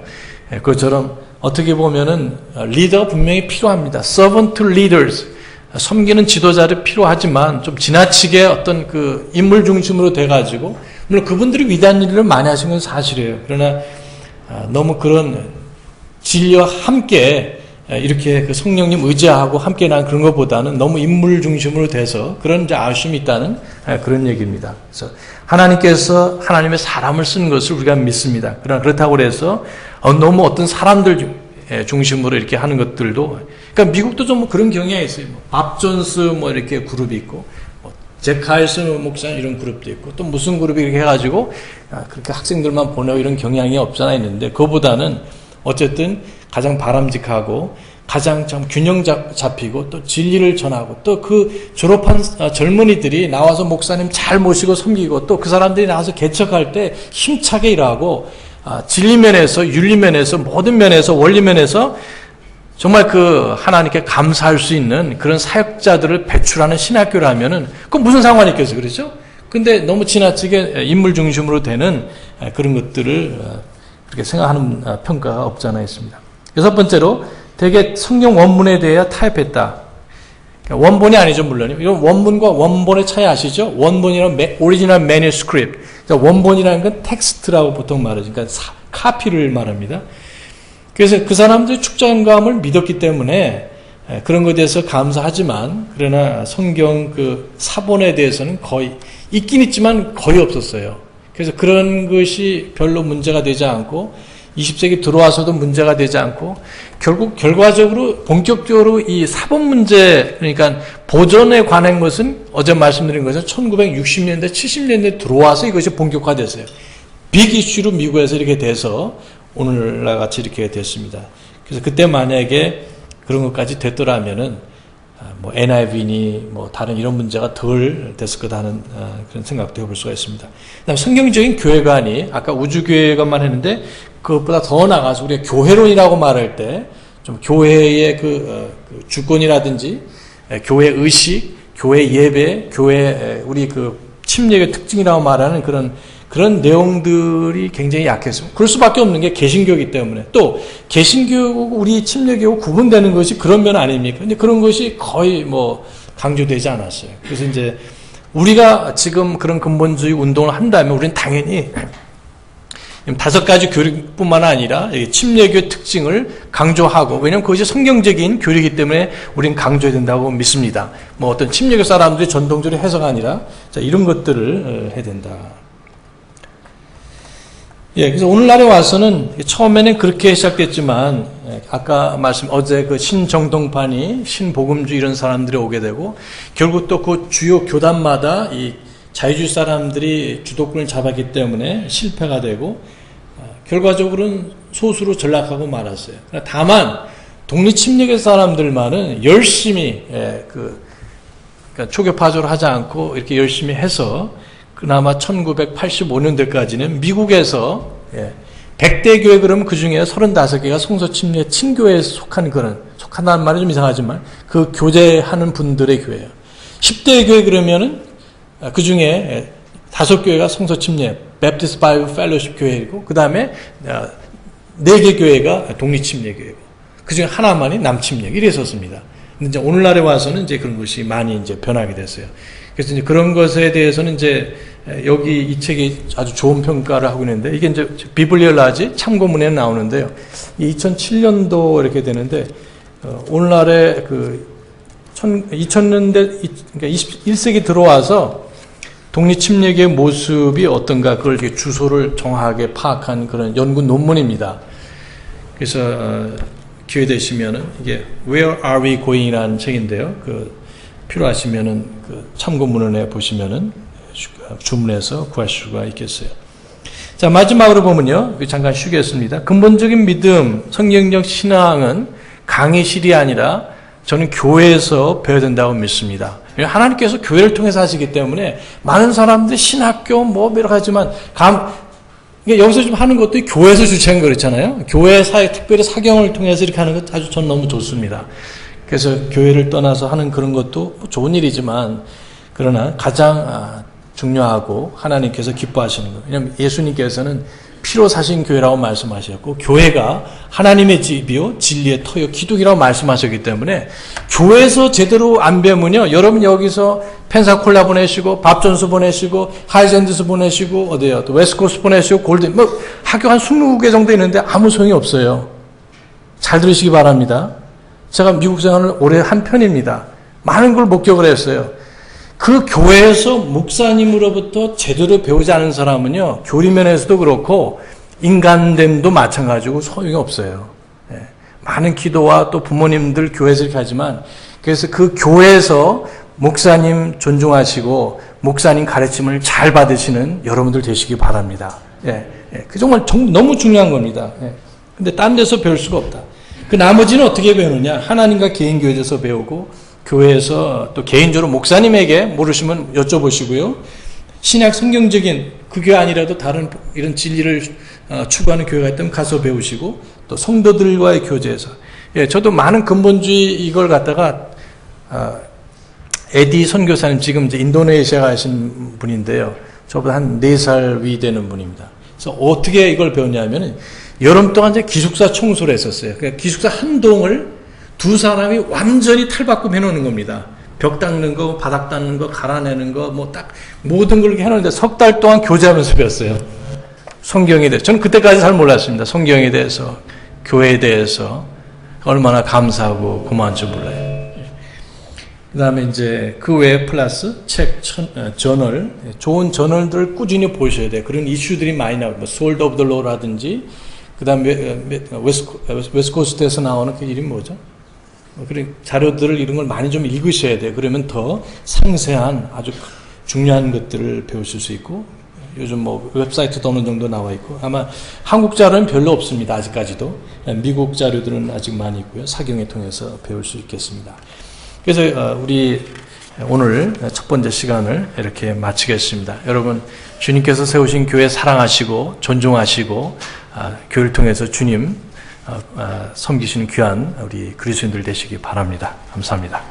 그것처럼 어떻게 보면은 리더가 분명히 필요합니다. servant leaders. 섬기는 지도자를 필요하지만 좀 지나치게 어떤 그 인물 중심으로 돼가지고, 물론 그분들이 위대한 일을 많이 하신 건 사실이에요. 그러나 너무 그런 진리와 함께 이렇게 그 성령님 의지하고 함께 난 그런 것보다는 너무 인물 중심으로 돼서 그런 이제 아쉬움이 있다는 그런 얘기입니다. 그래서 하나님께서 하나님의 사람을 쓰는 것을 우리가 믿습니다. 그러나 그렇다고 해서 너무 어떤 사람들 중심으로 이렇게 하는 것들도 그러니까 미국도 좀 그런 경향이 있어요. 밥 존스 뭐 이렇게 그룹이 있고 제카이스 목사님 이런 그룹도 있고 또 무슨 그룹이 이렇게 해가지고 그렇게 학생들만 보내고 이런 경향이 없잖아 있는데 그거보다는 어쨌든 가장 바람직하고 가장 좀 균형 잡히고 또 진리를 전하고 또 그 졸업한 젊은이들이 나와서 목사님 잘 모시고 섬기고 또 그 사람들이 나와서 개척할 때 힘차게 일하고 진리 면에서 윤리 면에서 모든 면에서 원리 면에서 정말 그 하나님께 감사할 수 있는 그런 사역자들을 배출하는 신학교라면은 그건 무슨 상관이 있겠어요, 그렇죠? 근데 너무 지나치게 인물 중심으로 되는 그런 것들을 그렇게 생각하는 평가가 없지 않아 있습니다. 여섯 번째로 되게 성경 원문에 대해 타협했다. 원본이 아니죠, 물론. 이건 원문과 원본의 차이 아시죠? 원본이란 오리지널 매뉴스크립트. 원본이라는 건 텍스트라고 보통 말하죠. 그러니까 카피를 말합니다. 그래서 그 사람들이 축자연감을 믿었기 때문에 그런 것에 대해서 감사하지만 그러나 성경 그 사본에 대해서는 거의 있긴 있지만 거의 없었어요. 그래서 그런 것이 별로 문제가 되지 않고 20세기 들어와서도 문제가 되지 않고 결국 결과적으로 본격적으로 이 사본 문제 그러니까 보존에 관한 것은 어제 말씀드린 것은 1960년대 70년대 들어와서 이것이 본격화됐어요. 빅 이슈로 미국에서 이렇게 돼서 오늘날 같이 이렇게 됐습니다. 그래서 그때 만약에 그런 것까지 됐더라면은 뭐 NIV니 뭐 다른 이런 문제가 덜 됐을 거다 하는 그런 생각도 해볼 수가 있습니다. 그다음 성경적인 교회관이 아까 우주교회관만 했는데 그것보다 더 나가서 우리가 교회론이라고 말할 때 좀 교회의 그 주권이라든지 교회 의식, 교회 예배, 교회 우리 그 침례의 특징이라고 말하는 그런 내용들이 굉장히 약했습니다. 그럴 수밖에 없는 게 개신교이기 때문에 또 개신교하고 우리 침례교하고 구분되는 것이 그런 면 아닙니까? 근데 그런 것이 거의 뭐 강조되지 않았어요. 그래서 이제 우리가 지금 그런 근본주의 운동을 한다면 우리는 당연히 5가지 교리뿐만 아니라 침례교의 특징을 강조하고 왜냐하면 그것이 성경적인 교리이기 때문에 우리는 강조해야 된다고 믿습니다. 뭐 어떤 침례교 사람들이 전통적으로 해석 아니라 이런 것들을 해야 된다. 예, 그래서 오늘날에 와서는 처음에는 그렇게 시작됐지만 아까 어제 그 신정동파니 신복음주의 이런 사람들이 오게 되고 결국 또 그 주요 교단마다 이 자유주의 사람들이 주도권을 잡았기 때문에 실패가 되고 결과적으로는 소수로 전락하고 말았어요. 다만 독립침례교 사람들만은 열심히 그러니까 초교파적으로 하지 않고 이렇게 열심히 해서 그나마 1985년대까지는 미국에서 100대 교회 그러면 그 중에 35개가 성서침례 친교회에 속한다는 말이 좀 이상하지만 그 교제하는 분들의 교회예요. 10대 교회 그러면은 그 중에 5교회가 성서침례 베프티스트 바이블 펠로십 교회이고 그 다음에 4개 교회가 독립침례교회고 그 중에 하나만이 남침례 이랬었습니다. 근데 이제 오늘날에 와서는 이제 그런 것이 많이 이제 변하게 됐어요. 그래서 이제 그런 것에 대해서는 이제 여기 이 책이 아주 좋은 평가를 하고 있는데 이게 이제 비블리얼라지 참고문에 나오는데요. 2007년도 이렇게 되는데 오늘날에 그 2000년대 그러니까 21세기 들어와서 독립침례교의 모습이 어떤가 그걸 이렇게 주소를 정확하게 파악한 그런 연구 논문입니다. 그래서 기회 되시면은 이게 Where Are We Going이라는 책인데요. 필요하시면은 참고문헌에 보시면은 주문해서 구하실 수가 있겠어요. 자, 마지막으로 보면요. 잠깐 쉬겠습니다. 근본적인 믿음, 성경적 신앙은 강의실이 아니라 저는 교회에서 배워야 된다고 믿습니다. 하나님께서 교회를 통해서 하시기 때문에 많은 사람들이 신학교 뭐 여러 가지만 여기서 좀 하는 것도 교회에서 주최한 거 그렇잖아요. 교회 특별히 사경을 통해서 이렇게 하는 것 아주 전 너무 좋습니다. 그래서 교회를 떠나서 하는 그런 것도 좋은 일이지만 그러나 가장 중요하고 하나님께서 기뻐하시는 것. 왜냐하면 예수님께서는 피로 사신 교회라고 말씀하셨고 교회가 하나님의 집이요 진리의 터요 기둥이라고 말씀하셨기 때문에 교회에서 제대로 안 배우면요 여러분 여기서 펜사콜라 보내시고 밥전수 보내시고 하이젠드스 보내시고 어디요 또 웨스트코스트 보내시고 골든 뭐 학교 한 20개 정도 있는데 아무 소용이 없어요. 잘 들으시기 바랍니다. 제가 미국 생활을 오래 한 편입니다. 많은 걸 목격을 했어요. 그 교회에서 목사님으로부터 제대로 배우지 않은 사람은요, 교리면에서도 그렇고, 인간됨도 마찬가지고 소용이 없어요. 많은 기도와 또 부모님들 교회에서 이렇게 하지만, 그래서 그 교회에서 목사님 존중하시고 목사님 가르침을 잘 받으시는 여러분들 되시기 바랍니다. 그 정말 너무 중요한 겁니다. 근데 딴 데서 배울 수가 없다. 그 나머지는 어떻게 배우느냐? 하나님과 개인 교제에서 배우고 교회에서 또 개인적으로 목사님에게 모르시면 여쭤보시고요. 신약 성경적인 그 교회 아니라도 다른 이런 진리를 추구하는 교회가 있다면 가서 배우시고 또 성도들과의 교제에서 저도 많은 근본주의 이걸 갖다가 에디 선교사님 지금 이제 인도네시아 가신 분인데요. 저보다 한 4살 위 되는 분입니다. 그래서 어떻게 이걸 배웠냐면 여름 동안 이제 기숙사 청소를 했었어요. 그러니까 기숙사 한 동을 두 사람이 완전히 탈바꿈 해놓는 겁니다. 벽 닦는 거, 바닥 닦는 거, 갈아내는 거, 뭐 딱 모든 걸 이렇게 해놓는데 석 달 동안 교제하면서 배웠어요. 성경에 대해서. 저는 그때까지 잘 몰랐습니다. 성경에 대해서, 교회에 대해서 얼마나 감사하고 고마운 줄 몰라요. 그 다음에 이제 그 외에 플러스 책, 저널, 좋은 저널들을 꾸준히 보셔야 돼요. 그런 이슈들이 많이 나와요. 뭐 Sword of the Law라든지, 그 다음에 웨스트코스트에서 나오는 그 이름이 뭐죠? 그런 자료들을 이런 걸 많이 좀 읽으셔야 돼요. 그러면 더 상세한 아주 중요한 것들을 배우실 수 있고, 요즘 뭐 웹사이트도 어느 정도 나와 있고, 아마 한국 자료는 별로 없습니다. 아직까지도. 미국 자료들은 아직 많이 있고요. 사경을 통해서 배울 수 있겠습니다. 그래서 우리 오늘 첫 번째 시간을 이렇게 마치겠습니다. 여러분, 주님께서 세우신 교회 사랑하시고 존중하시고 교회를 통해서 주님 섬기시는 귀한 우리 그리스도인들 되시기 바랍니다. 감사합니다.